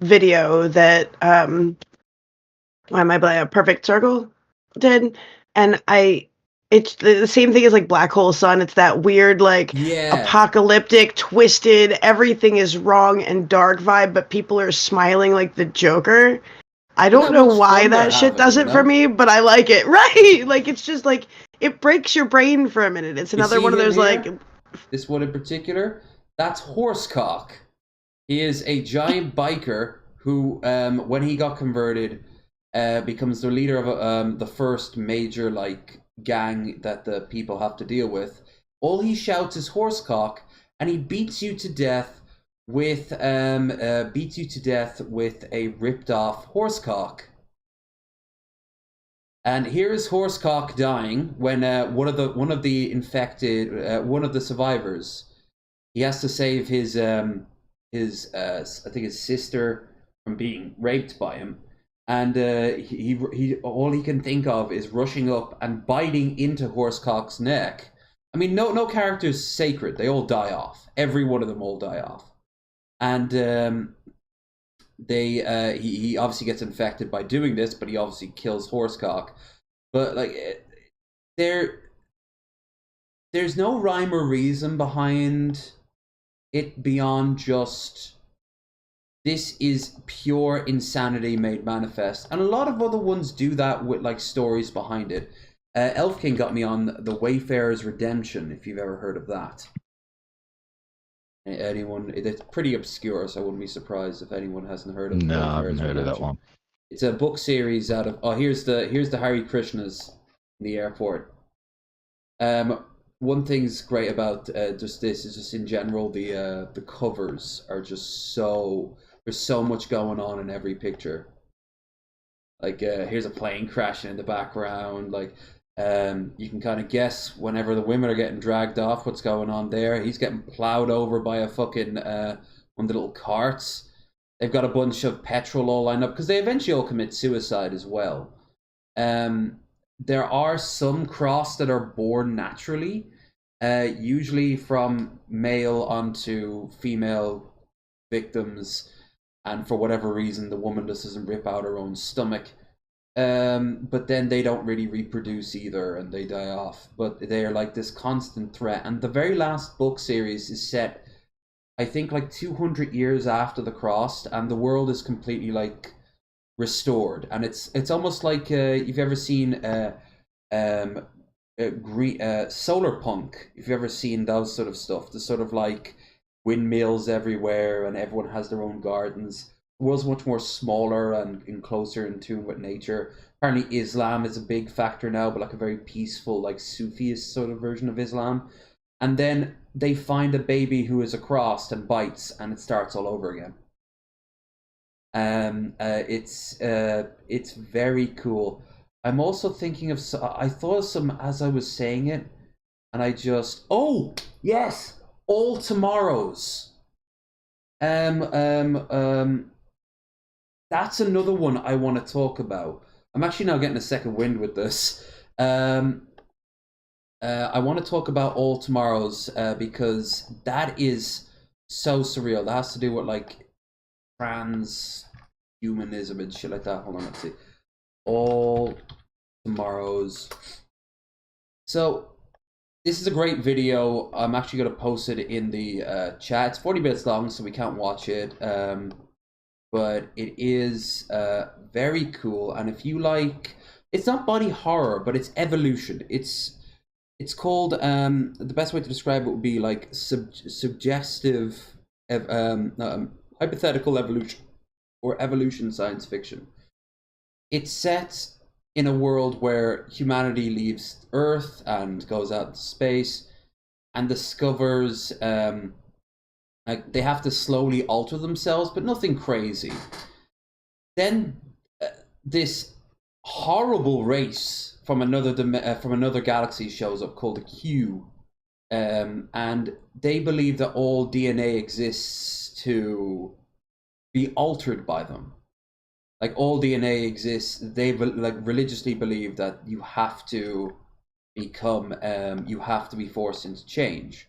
video that why am I blank? Perfect Circle did, and it's the same thing as like Black Hole Sun. It's that weird like apocalyptic, twisted, everything is wrong and dark vibe, but people are smiling like the Joker. I don't know why that shit does it for me, but I like it. Right? Like, it's just like, it breaks your brain for a minute. It's another one of those, like... This one in particular, that's Horsecock. He is a giant biker who, when he got converted, becomes the leader of the first major, like, gang that the people have to deal with. All he shouts is Horsecock, and he beats you to death with a ripped off horsecock. And here is Horsecock dying when one of the infected, one of the survivors, he has to save his I think his sister from being raped by him, and he all he can think of is rushing up and biting into Horsecock's neck. I mean, no character is sacred; they all die off. Every one of them all die off. And he obviously gets infected by doing this, but he obviously kills Horsecock. But like, there's no rhyme or reason behind it beyond just this is pure insanity made manifest. And a lot of other ones do that with like stories behind it. Elf King got me on The Wayfarer's Redemption, if you've ever heard of that. Anyone? It's pretty obscure, so I wouldn't be surprised if anyone hasn't heard of it. No, I haven't heard of that one. It's a book series out of... Oh, here's the Hare Krishnas in the airport. One thing's great about just this is just in general the covers are just so... There's so much going on in every picture. Like here's a plane crashing in the background. Like you can kind of guess whenever the women are getting dragged off what's going on there. He's getting plowed over by a fucking one of the little carts. They've got a bunch of petrol all lined up because they eventually all commit suicide as well. There are some cross that are born naturally, usually from male onto female victims, and for whatever reason the woman just doesn't rip out her own stomach. But then they don't really reproduce either, and they die off. But they're like this constant threat. And the very last book series is set, I think, like 200 years after the cross, and the world is completely like restored. And it's almost like you've ever seen solar punk. If you've ever seen those sort of stuff, the sort of like windmills everywhere, and everyone has their own gardens. The world's much more smaller and closer in tune with nature. Apparently Islam is a big factor now, but like a very peaceful, like Sufist sort of version of Islam. And then they find a baby who is a cross and bites, and it starts all over again. It's very cool. I'm also thinking of... I thought of some as I was saying it, and I just... Oh, yes! All Tomorrows. That's another one I want to talk about. I'm actually now getting a second wind with this. I want to talk about All Tomorrows because that is so surreal. That has to do with like transhumanism and shit like that. Hold on, let's see. All Tomorrows. So this is a great video. I'm actually going to post it in the chat. It's 40 minutes long, so we can't watch it. But it is very cool. And if you like, it's not body horror, but it's evolution. It's called, the best way to describe it would be like suggestive, hypothetical evolution, or evolution science fiction. It's set in a world where humanity leaves Earth and goes out into space and discovers Like they have to slowly alter themselves, but nothing crazy. Then this horrible race from another galaxy shows up called the Q, and they believe that all DNA exists to be altered by them. Like all DNA exists, they like religiously believe that you have to become, you have to be forced into change,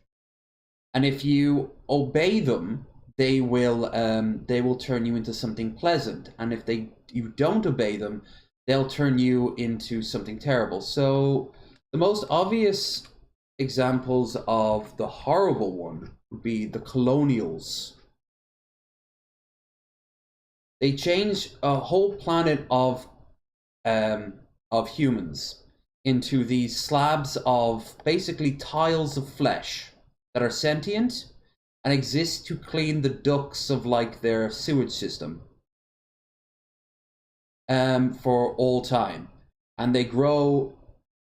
and if you obey them, they will turn you into something pleasant, and if you don't obey them, they'll turn you into something terrible. So the most obvious examples of the horrible one would be the colonials. They change a whole planet of humans into these slabs of basically tiles of flesh that are sentient and exist to clean the ducts of like their sewage system for all time. And they grow.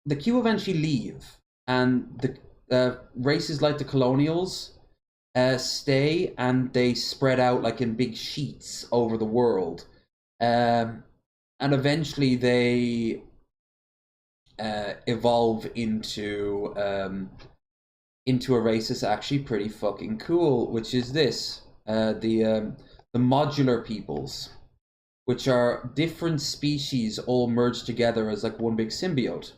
The Q eventually leave, and the races like the colonials stay, and they spread out like in big sheets over the world, and eventually they evolve into a race that's actually pretty fucking cool, which is this: the modular peoples, which are different species all merged together as like one big symbiote.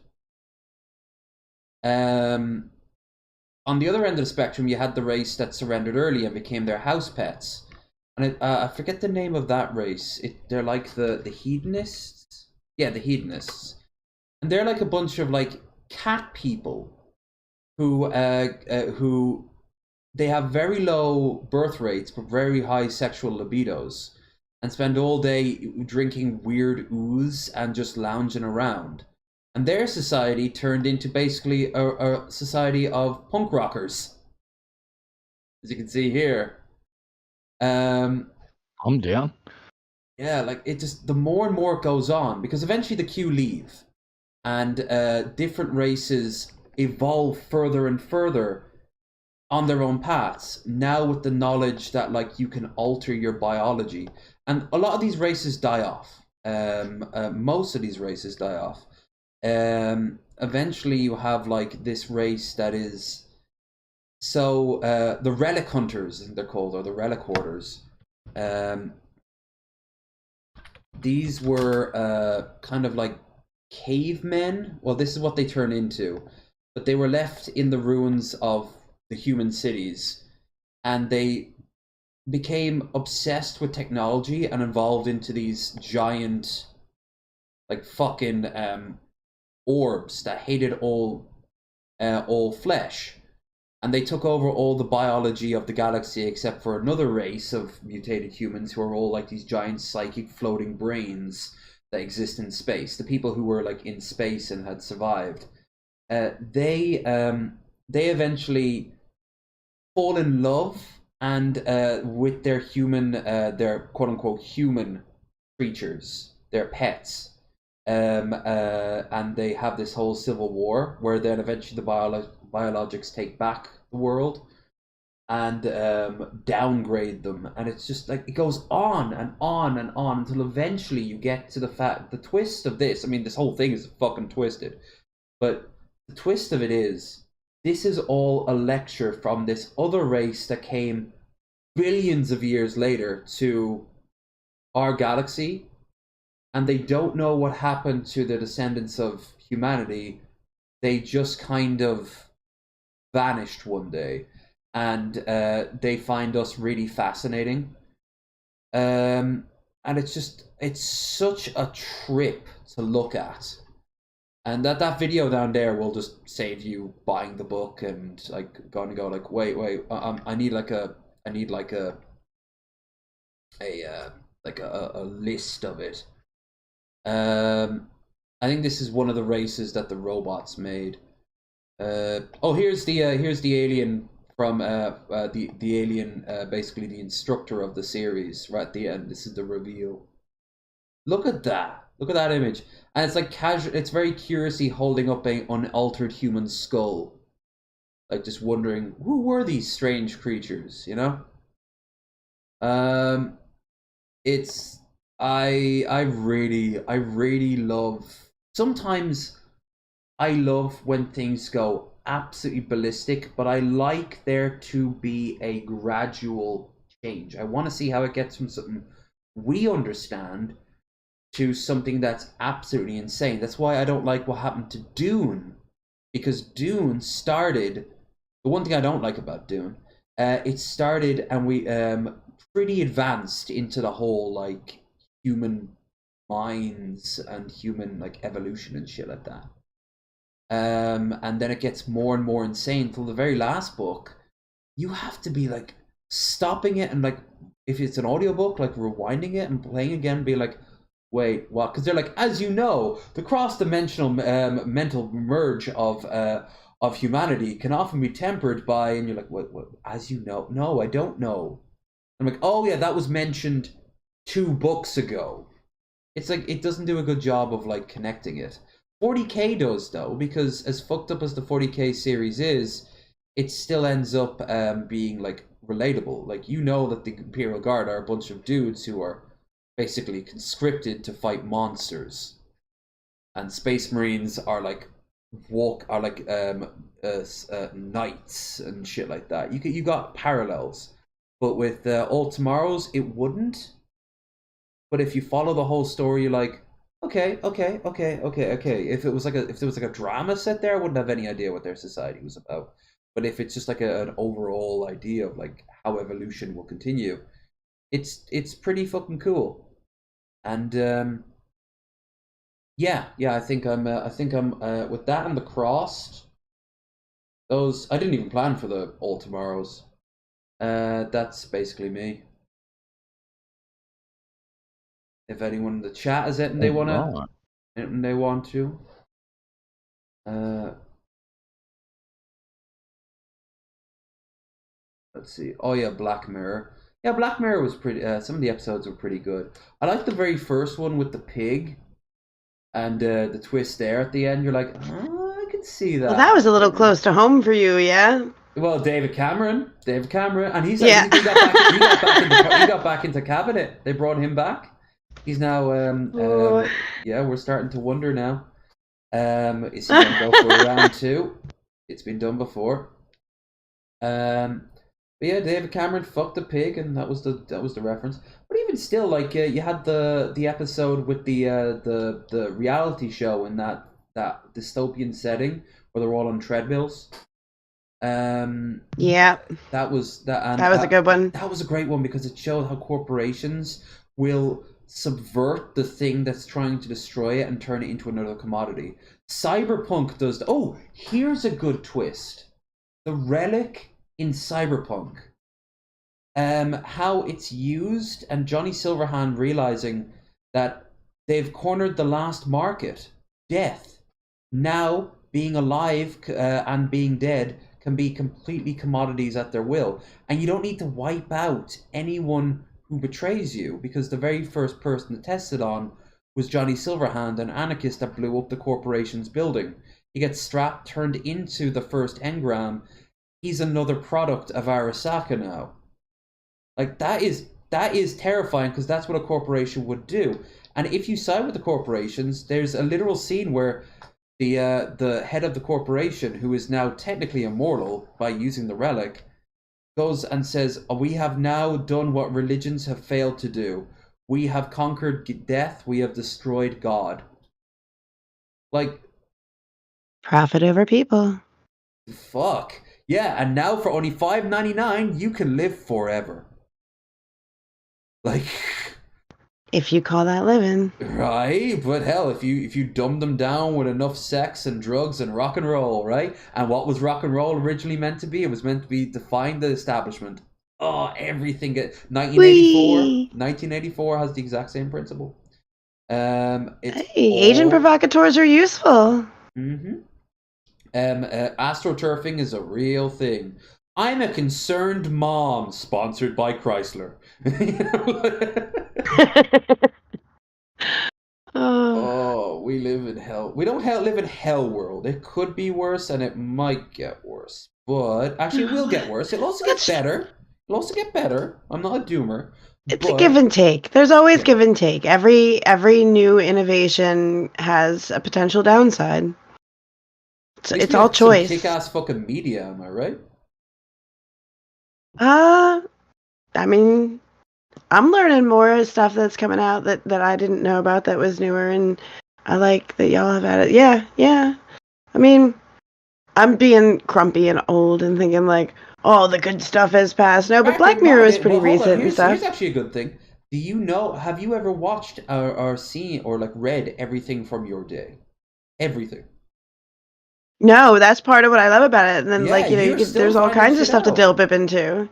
On the other end of the spectrum, you had the race that surrendered early and became their house pets. And I forget the name of that race. They're like the hedonists? Yeah, the hedonists. And they're like a bunch of like cat people who they have very low birth rates but very high sexual libidos, and spend all day drinking weird ooze and just lounging around. And their society turned into basically a society of punk rockers, as you can see here. I'm down. Yeah, like it just, the more and more it goes on, because eventually the Q leave, and different races evolve further and further on their own paths, now with the knowledge that like you can alter your biology. And a lot of these races die off. Most of these races die off. Eventually you have like this race that is so the relic hunters, I think they're called, or the relic hoarders. These were kind of like cavemen. Well, this is what they turn into, but they were left in the ruins of the human cities, and they became obsessed with technology and evolved into these giant like fucking orbs that hated all flesh, and they took over all the biology of the galaxy except for another race of mutated humans who are all like these giant psychic floating brains that exist in space. The people who were like in space and had survived, they eventually fall in love and with their human, their quote unquote human creatures, their pets. And they have this whole civil war where then eventually the biologics take back the world and downgrade them, and it's just like it goes on and on and on until eventually you get to the twist of this. I mean, this whole thing is fucking twisted, but the twist of it is this is all a lecture from this other race that came billions of years later to our galaxy, and they don't know what happened to the descendants of humanity. They just kind of vanished one day, and they find us really fascinating. And it's such a trip to look at. And that video down there will just save you buying the book and like going to go like, wait, I need a list of it. I think this is one of the races that the robots made. Here's the alien from the alien, basically the instructor of the series right at the end. This is the reveal. Look at that. Look at that image. And it's like casual. It's very curiously holding up an unaltered human skull, like just wondering who were these strange creatures, you know? It's I really love. Sometimes I love when things go absolutely ballistic, but I like there to be a gradual change. I want to see how it gets from something we understand to something that's absolutely insane. That's why I don't like what happened to Dune, because Dune started. The one thing I don't like about Dune, it started and we pretty advanced into the whole like human minds and human like evolution and shit like that. And then it gets more and more insane till the very last book. You have to be like stopping it and like if it's an audiobook, like rewinding it and playing again, be like, wait, what? Because they're like, as you know, the cross-dimensional mental merge of humanity can often be tempered by, and you're like, what? As you know, no, I don't know. I'm like, oh yeah, that was mentioned 2 books ago. It's like it doesn't do a good job of like connecting it. 40K does though, because as fucked up as the 40K series is, it still ends up being like relatable. Like you know that the Imperial Guard are a bunch of dudes who are basically conscripted to fight monsters, and Space Marines are like knights and shit like that. You got parallels, but with All Tomorrows it wouldn't. But if you follow the whole story, you're like, okay. If there was like a drama set there, I wouldn't have any idea what their society was about. But if it's just like an overall idea of like how evolution will continue, it's pretty fucking cool. And yeah, I think I'm with that and the Crossed. Those I didn't even plan for the All Tomorrows. That's basically me. If anyone in the chat has anything they want to, let's see. Oh yeah, Black Mirror. Yeah, Black Mirror was pretty. Some of the episodes were pretty good. I like the very first one with the pig, and the twist there at the end. You're like, oh, I can see that. Well, that was a little close to home for you, yeah. Well, David Cameron, and he's like, he got back into cabinet. They brought him back. He's now, yeah, we're starting to wonder now. Is he going to go for round 2? It's been done before. But yeah, David Cameron fucked the pig, and that was the reference. But even still, like you had the episode with the reality show in that dystopian setting where they're all on treadmills. Yeah, that was a good one. That was a great one because it showed how corporations will subvert the thing that's trying to destroy it and turn it into another commodity. Cyberpunk does. Oh, here's a good twist: the relic in Cyberpunk. How it's used, and Johnny Silverhand realizing that they've cornered the last market, death. Now, being alive and being dead can be completely commodities at their will. And you don't need to wipe out anyone who betrays you, because the very first person to test it on was Johnny Silverhand, an anarchist that blew up the corporation's building. He gets strapped, turned into the first engram. He's another product of Arasaka now. Like, that is terrifying, because that's what a corporation would do. And if you side with the corporations, there's a literal scene where the head of the corporation, who is now technically immortal by using the relic, goes and says, we have now done what religions have failed to do. We have conquered death. We have destroyed God. Like, profit over people. Fuck. Yeah, and now for only $5.99, you can live forever. Like, if you call that living. Right, but hell, if you dumb them down with enough sex and drugs and rock and roll, right? And what was rock and roll originally meant to be? It was meant to be define the establishment. Oh, everything. 1984 has the exact same principle. Agent provocateurs are useful. Mm-hmm. Astroturfing is a real thing. I'm a concerned mom, sponsored by Chrysler. Oh, we live in hell. We don't live in hell world. It could be worse, and it might get worse. But actually, it will get worse. It'll also get better. It'll also get better. I'm not a doomer. It's a give and take. There's always give and take. Every new innovation has a potential downside. It's all choice. Kick-ass fucking media, am I right? I mean, I'm learning more stuff that's coming out that I didn't know about that was newer, and I like that y'all have added. Yeah. I mean, I'm being grumpy and old and thinking like, oh, the good stuff has passed. No, but Black Mirror is pretty recent and stuff. Here's actually a good thing. Do you know? Have you ever watched or seen or like read everything from your day? Everything. No, that's part of what I love about it. And then there's all kinds of stuff to dip into.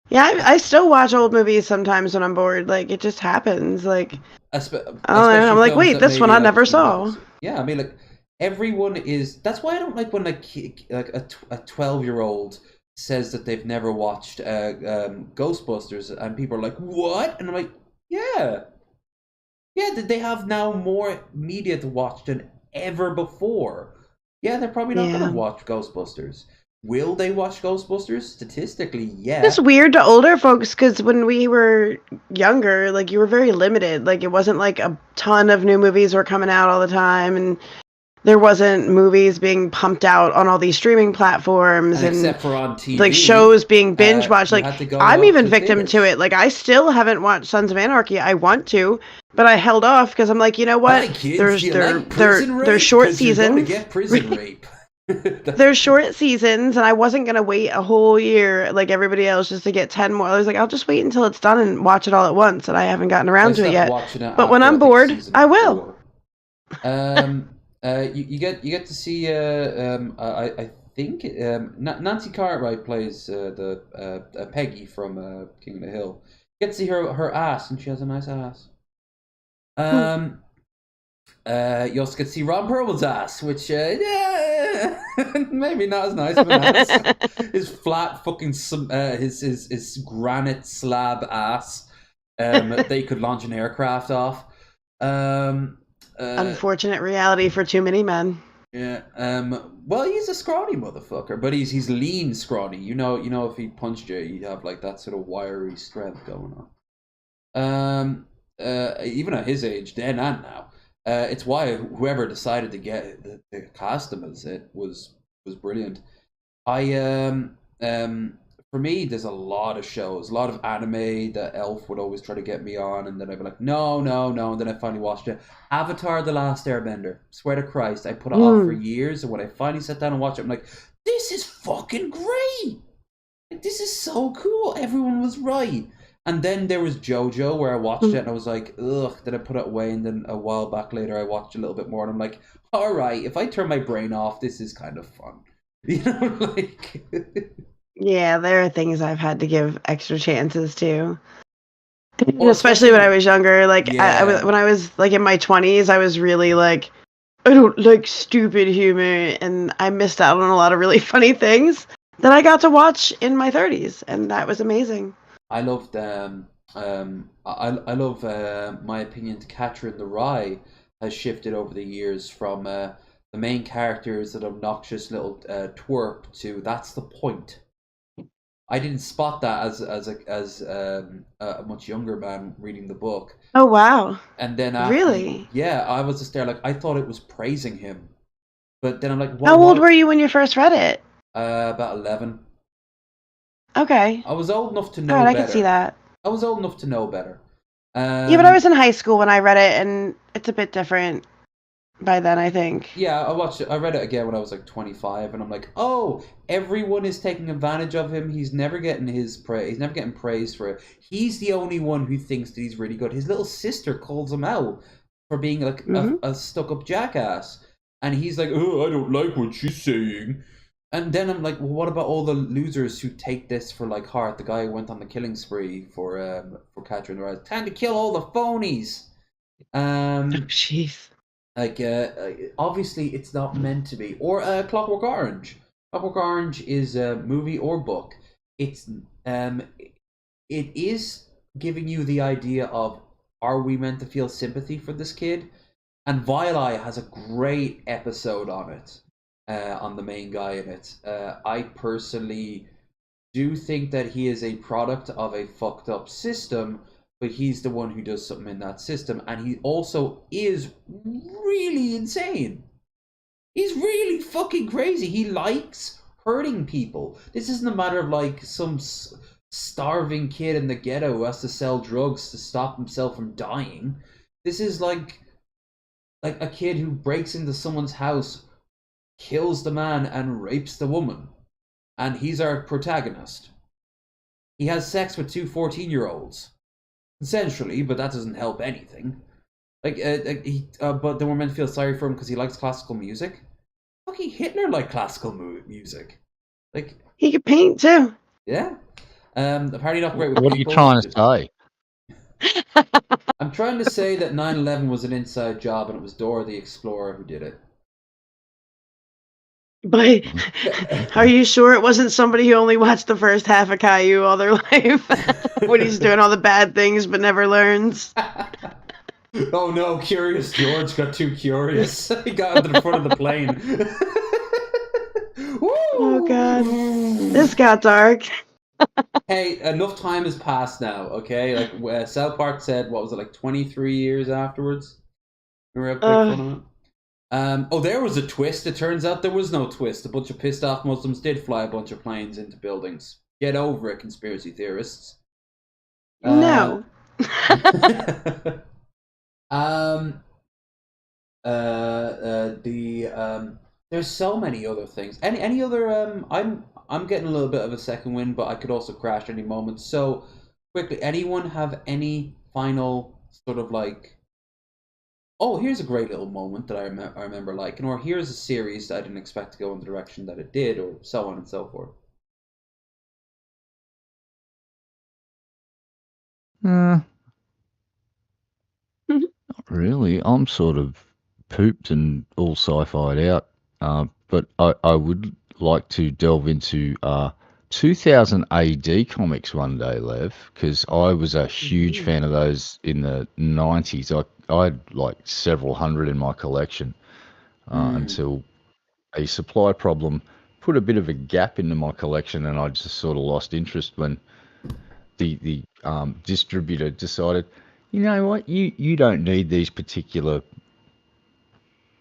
Yeah, I still watch old movies sometimes when I'm bored. Like, it just happens. Like, I don't know. I'm like, wait, this one I never saw. Yeah, I mean, like, everyone is. That's why I don't like when like a 12-year-old says that they've never watched Ghostbusters, and people are like, what? And I'm like, yeah, they have now more media to watch than ever before. Yeah, they're probably not going to watch Ghostbusters. Will they watch Ghostbusters? Statistically, yeah. It's weird to older folks because when we were younger, like, you were very limited. Like, it wasn't like a ton of new movies were coming out all the time, and there wasn't movies being pumped out on all these streaming platforms, and except for on TV, like shows being binge watched. Like, I'm even victim to it. Like, I still haven't watched Sons of Anarchy. I want to, but I held off because I'm like, you know what? Hey, kids, there's short seasons. You're get prison rape. There's short seasons, and I wasn't gonna wait a whole year like everybody else just to get 10 more. I was like, I'll just wait until it's done and watch it all at once, and I haven't gotten around to it yet. But when I'm bored, I will. You get to see I think Nancy Cartwright plays the Peggy from King of the Hill. You get to see her ass, and she has a nice ass. You also get to see Ron Perlman's ass, which maybe not as nice of an ass. His flat fucking his granite slab ass that you could launch an aircraft off. Unfortunate reality for too many men. Yeah. Well, he's a scrawny motherfucker, but he's lean scrawny. You know, if he punched you, you'd have like that sort of wiry strength going on. Even at his age, then and now. It's why whoever decided to get to cast him as it was brilliant. For me, there's a lot of shows, a lot of anime that Elf would always try to get me on, and then I'd be like, no, and then I finally watched it. Avatar: The Last Airbender. Swear to Christ, I put it off for years, and when I finally sat down and watched it, I'm like, this is fucking great! This is so cool. Everyone was right. And then there was JoJo, where I watched it and I was like, ugh, then I put it away, and then a while back later I watched a little bit more and I'm like, alright, if I turn my brain off, this is kind of fun. You know, like... Yeah, there are things I've had to give extra chances to. Well, especially when I was younger. Like, yeah. When I was like in my 20s, I was really like, I don't like stupid humor, and I missed out on a lot of really funny things that I got to watch in my 30s, and that was amazing. I loved I love my opinion to Catcher in the Rye has shifted over the years from the main character is an obnoxious little twerp to that's the point. I didn't spot that as a much younger man reading the book. Oh wow! And then really, yeah, I was just there like I thought it was praising him, but then I'm like, how old were you when you first read it? About 11. Okay. I was old enough to know better. I can see that. I was old enough to know better. Yeah, but I was in high school when I read it, and it's a bit different by then, I think. Yeah, I read it again when I was like 25, and I'm like, oh, everyone is taking advantage of him. He's never getting his praise. He's never getting praise for it. He's the only one who thinks that he's really good. His little sister calls him out for being like a stuck-up jackass, and he's like, oh, I don't like what she's saying. And then I'm like, well, what about all the losers who take this for like heart? The guy who went on the killing spree for Catcher in the Rye. Time to kill all the phonies. Jeez. Like, obviously, it's not meant to be. Or Clockwork Orange. Clockwork Orange is a movie or book. It is giving you the idea of, are we meant to feel sympathy for this kid? And Vile Eye has a great episode on it. On the main guy in it. I personally do think that he is a product of a fucked up system, but he's the one who does something in that system, and he also is really insane. He's really fucking crazy. He likes hurting people. This isn't a matter of like some starving kid in the ghetto who has to sell drugs to stop himself from dying. This is like a kid who breaks into someone's house, kills the man, and rapes the woman. And he's our protagonist. He has sex with two 14-year-olds. Consensually, but that doesn't help anything. But then we're meant to feel sorry for him because he likes classical music. Fucking Hitler liked classical music. Like, he could paint too. Yeah. Apparently not great with What people. Are you trying to say? I'm trying to say that 9/11 was an inside job and it was Dora the Explorer who did it. But are you sure it wasn't somebody who only watched the first half of Caillou all their life? When he's doing all the bad things but never learns? Oh no, Curious George got too curious. He got into the front of the plane. Oh god. This got dark. Hey, enough time has passed now, okay? Like South Park said, what was it, like 23 years afterwards? We were able to make fun of it. There was a twist. It turns out there was no twist. A bunch of pissed off Muslims did fly a bunch of planes into buildings. Get over it, conspiracy theorists. No. There's so many other things. Any other I'm getting a little bit of a second wind, but I could also crash any moment. So quickly, anyone have any final sort of like, oh, here's a great little moment that I remember liking, or here's a series that I didn't expect to go in the direction that it did, or so on and so forth. Not really. I'm sort of pooped and all sci-fi'd out. But I would like to delve into 2000 AD comics one day, Lev, because I was a huge fan of those in the 90s. I had like several hundred in my collection until a supply problem put a bit of a gap into my collection, and I just sort of lost interest when the distributor decided, you know what, you don't need these particular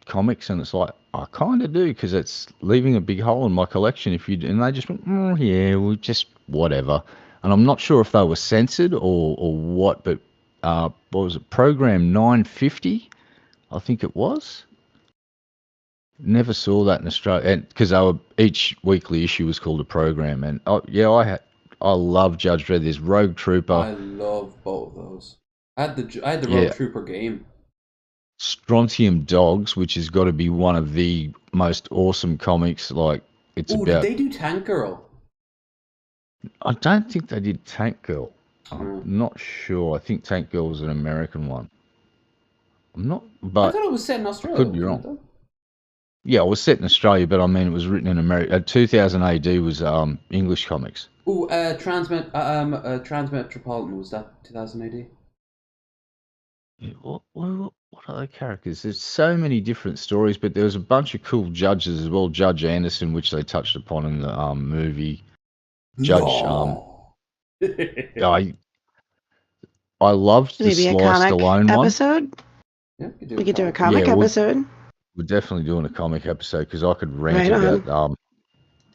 comics, and it's like, I kind of do, because it's leaving a big hole in my collection if you. And they just went, yeah, well, just whatever. And I'm not sure if they were censored or what, but what was it, program 950, I think it was. Never saw that in Australia, and because each weekly issue was called a program. And I love Judge Dredd. There's Rogue Trooper. I love both of those. I had the Rogue Trooper game. Strontium Dogs, which has got to be one of the most awesome comics. Like, it's about. Did they do Tank Girl? I don't think they did Tank Girl. I'm not sure. I think Tank Girl was an American one. I'm not, but I thought it was set in Australia. Could be wrong. Yeah, it was set in Australia, but I mean, it was written in America. 2000 AD was English comics. Ooh, Transmetropolitan, was that 2000 AD? Yeah, what are the characters? There's so many different stories, but there was a bunch of cool judges as well. Judge Anderson, which they touched upon in the movie. Judge, I loved the Sly Stallone episode? Yeah, we could do a comic episode. We're definitely doing a comic episode, because I could rant about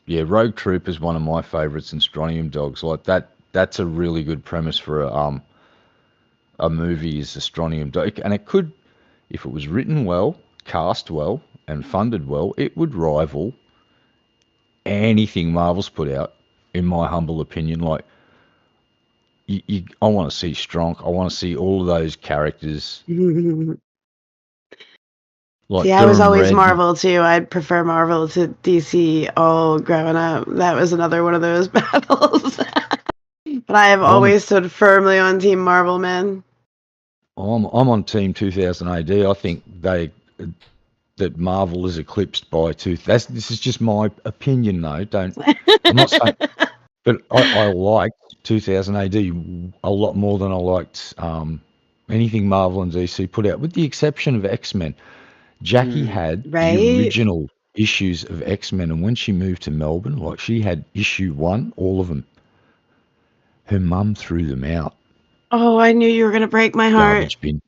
Rogue Trooper is one of my favorites, and Strontium Dogs. Like that's a really good premise for a movie, is a Strontium Dog. And it could, if it was written well, cast well, and funded well, it would rival anything Marvel's put out, in my humble opinion. Like, I want to see Stronk. I want to see all of those characters. Like, see, I was always Marvel too. I'd prefer Marvel to DC all growing up. That was another one of those battles. But I have always stood firmly on Team Marvel, man. I'm on Team 2000 AD. I think that Marvel is eclipsed by this is just my opinion, though. I'm not saying, but I liked 2000 AD a lot more than I liked anything Marvel and DC put out, with the exception of X-Men. Jackie had the original issues of X-Men, and when she moved to Melbourne, like she had issue 1, all of them. Her mum threw them out. Oh, I knew you were gonna break my heart. Garbage bin.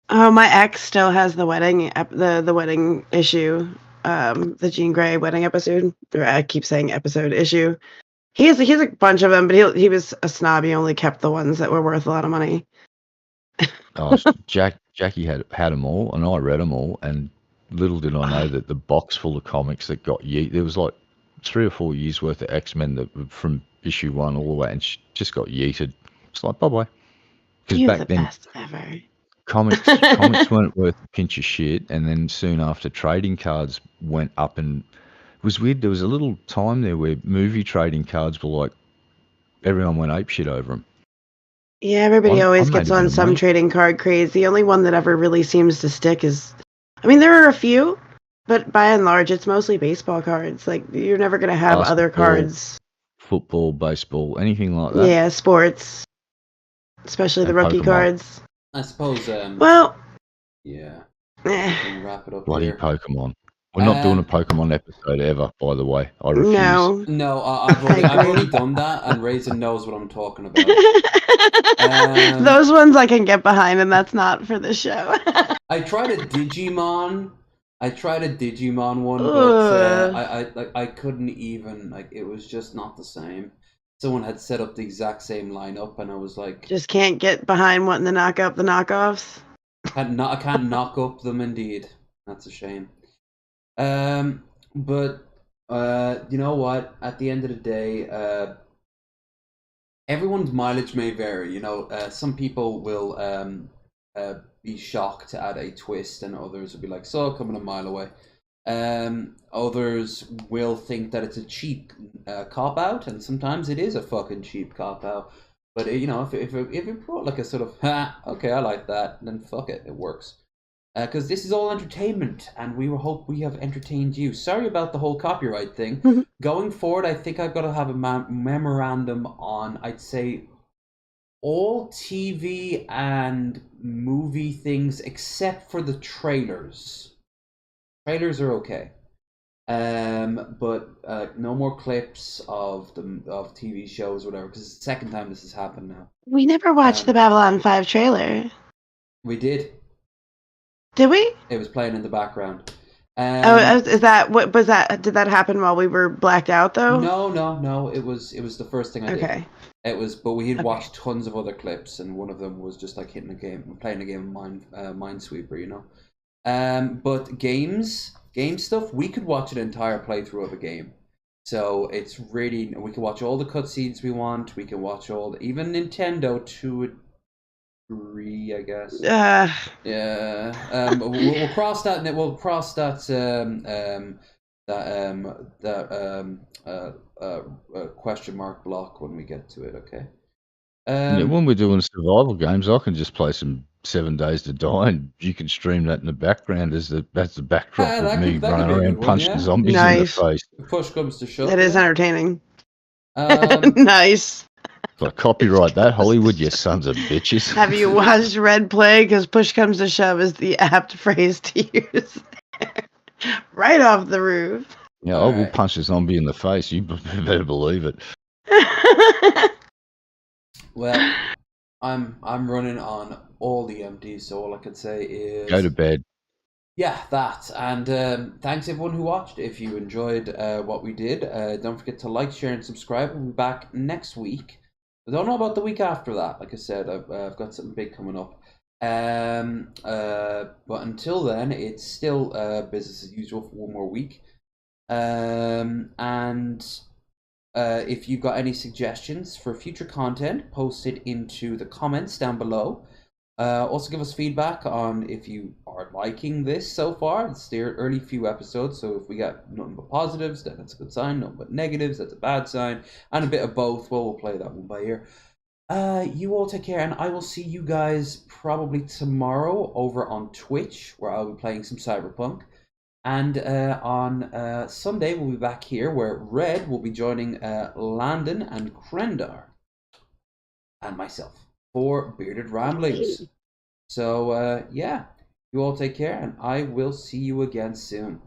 Oh, my ex still has the wedding the wedding issue, the Jean Grey wedding episode. Or I keep saying episode issue. He has a bunch of them, but he was a snob. He only kept the ones that were worth a lot of money. Oh, Jackie had them all, and I read them all, and little did I know that the box full of comics that got there was like 3 or 4 years worth of X-Men that from issue 1 all the way, and she just got yeeted. It's like, bye-bye. Because back then, best ever. comics weren't worth a pinch of shit, and then soon after, trading cards went up, and it was weird. There was a little time there where movie trading cards were like, everyone went apeshit over them. Yeah, everybody always gets on some money. trading card craze. The only one that ever really seems to stick is, I mean, there are a few, but by and large, it's mostly baseball cards. Like, you're never going to have other cards. Football, baseball, anything like that. Yeah, sports. Especially the rookie Pokemon cards. I suppose, well... Yeah. We'll wrap it up Bloody here. Pokemon. We're not doing a Pokemon episode ever, by the way. I refuse. No, I've already done that, and Raisin knows what I'm talking about. Those ones I can get behind, and that's not for the show. I tried a Digimon one, but I couldn't even, like, it was just not the same. Someone had set up the exact same lineup, and I was like, just can't get behind wanting to knock up the knockoffs. I can't knock up them, indeed. That's a shame. But you know what? At the end of the day, everyone's mileage may vary. You know, some people will be shocked at a twist, and others will be like, "So, coming a mile away." Others will think that it's a cheap cop out, and sometimes it is a fucking cheap cop out. But you know, if it brought like a sort of, okay, I like that, then fuck it, it works. Because this is all entertainment, and we hope we have entertained you. Sorry about the whole copyright thing. Going forward, I think I've got to have a memorandum on, I'd say, all TV and movie things except for the trailers. Trailers are okay. But no more clips of TV shows or whatever, because it's the second time this has happened now. We never watched the Babylon 5 trailer. We did. Did we? It was playing in the background. Is that what was that? Did that happen while we were blacked out though? No. It was the first thing I did. Okay. It was, but we had watched tons of other clips, and one of them was just like playing a game of Minesweeper, you know. But game stuff, we could watch an entire playthrough of a game. So it's really, we can watch all the cutscenes we want. We can watch even Nintendo to a degree, I guess. Yeah. We'll cross that. We'll cross that. Question mark block when we get to it. Okay. When we're doing survival games, I can just play some 7 Days to Die, and you can stream that in the background as the backdrop of me running around punching zombies in the face. If push comes to shove. That is entertaining. Nice. Like, copyright that, Hollywood, you sons of bitches. Have you watched Red Plague? Because push comes to shove is the apt phrase to use. Right off the roof. Yeah, I will punch a zombie in the face. You better believe it. Well, I'm running on all the empties, so all I can say is go to bed. Yeah, that. And thanks everyone who watched. If you enjoyed what we did, don't forget to like, share, and subscribe. We'll be back next week. I don't know about the week after that. Like I said, I've got something big coming up. But until then, it's still business as usual for one more week. If you've got any suggestions for future content, post it into the comments down below. Also give us feedback on if you are liking this so far. It's the early few episodes, so if we got nothing but positives, then that's a good sign. Nothing but negatives, that's a bad sign. And a bit of both, well, we'll play that one by ear. You all take care, and I will see you guys probably tomorrow over on Twitch, where I'll be playing some Cyberpunk. And on Sunday, we'll be back here, where Red will be joining Landon and Krendar and myself for Bearded Ramblings. So, yeah, you all take care, and I will see you again soon.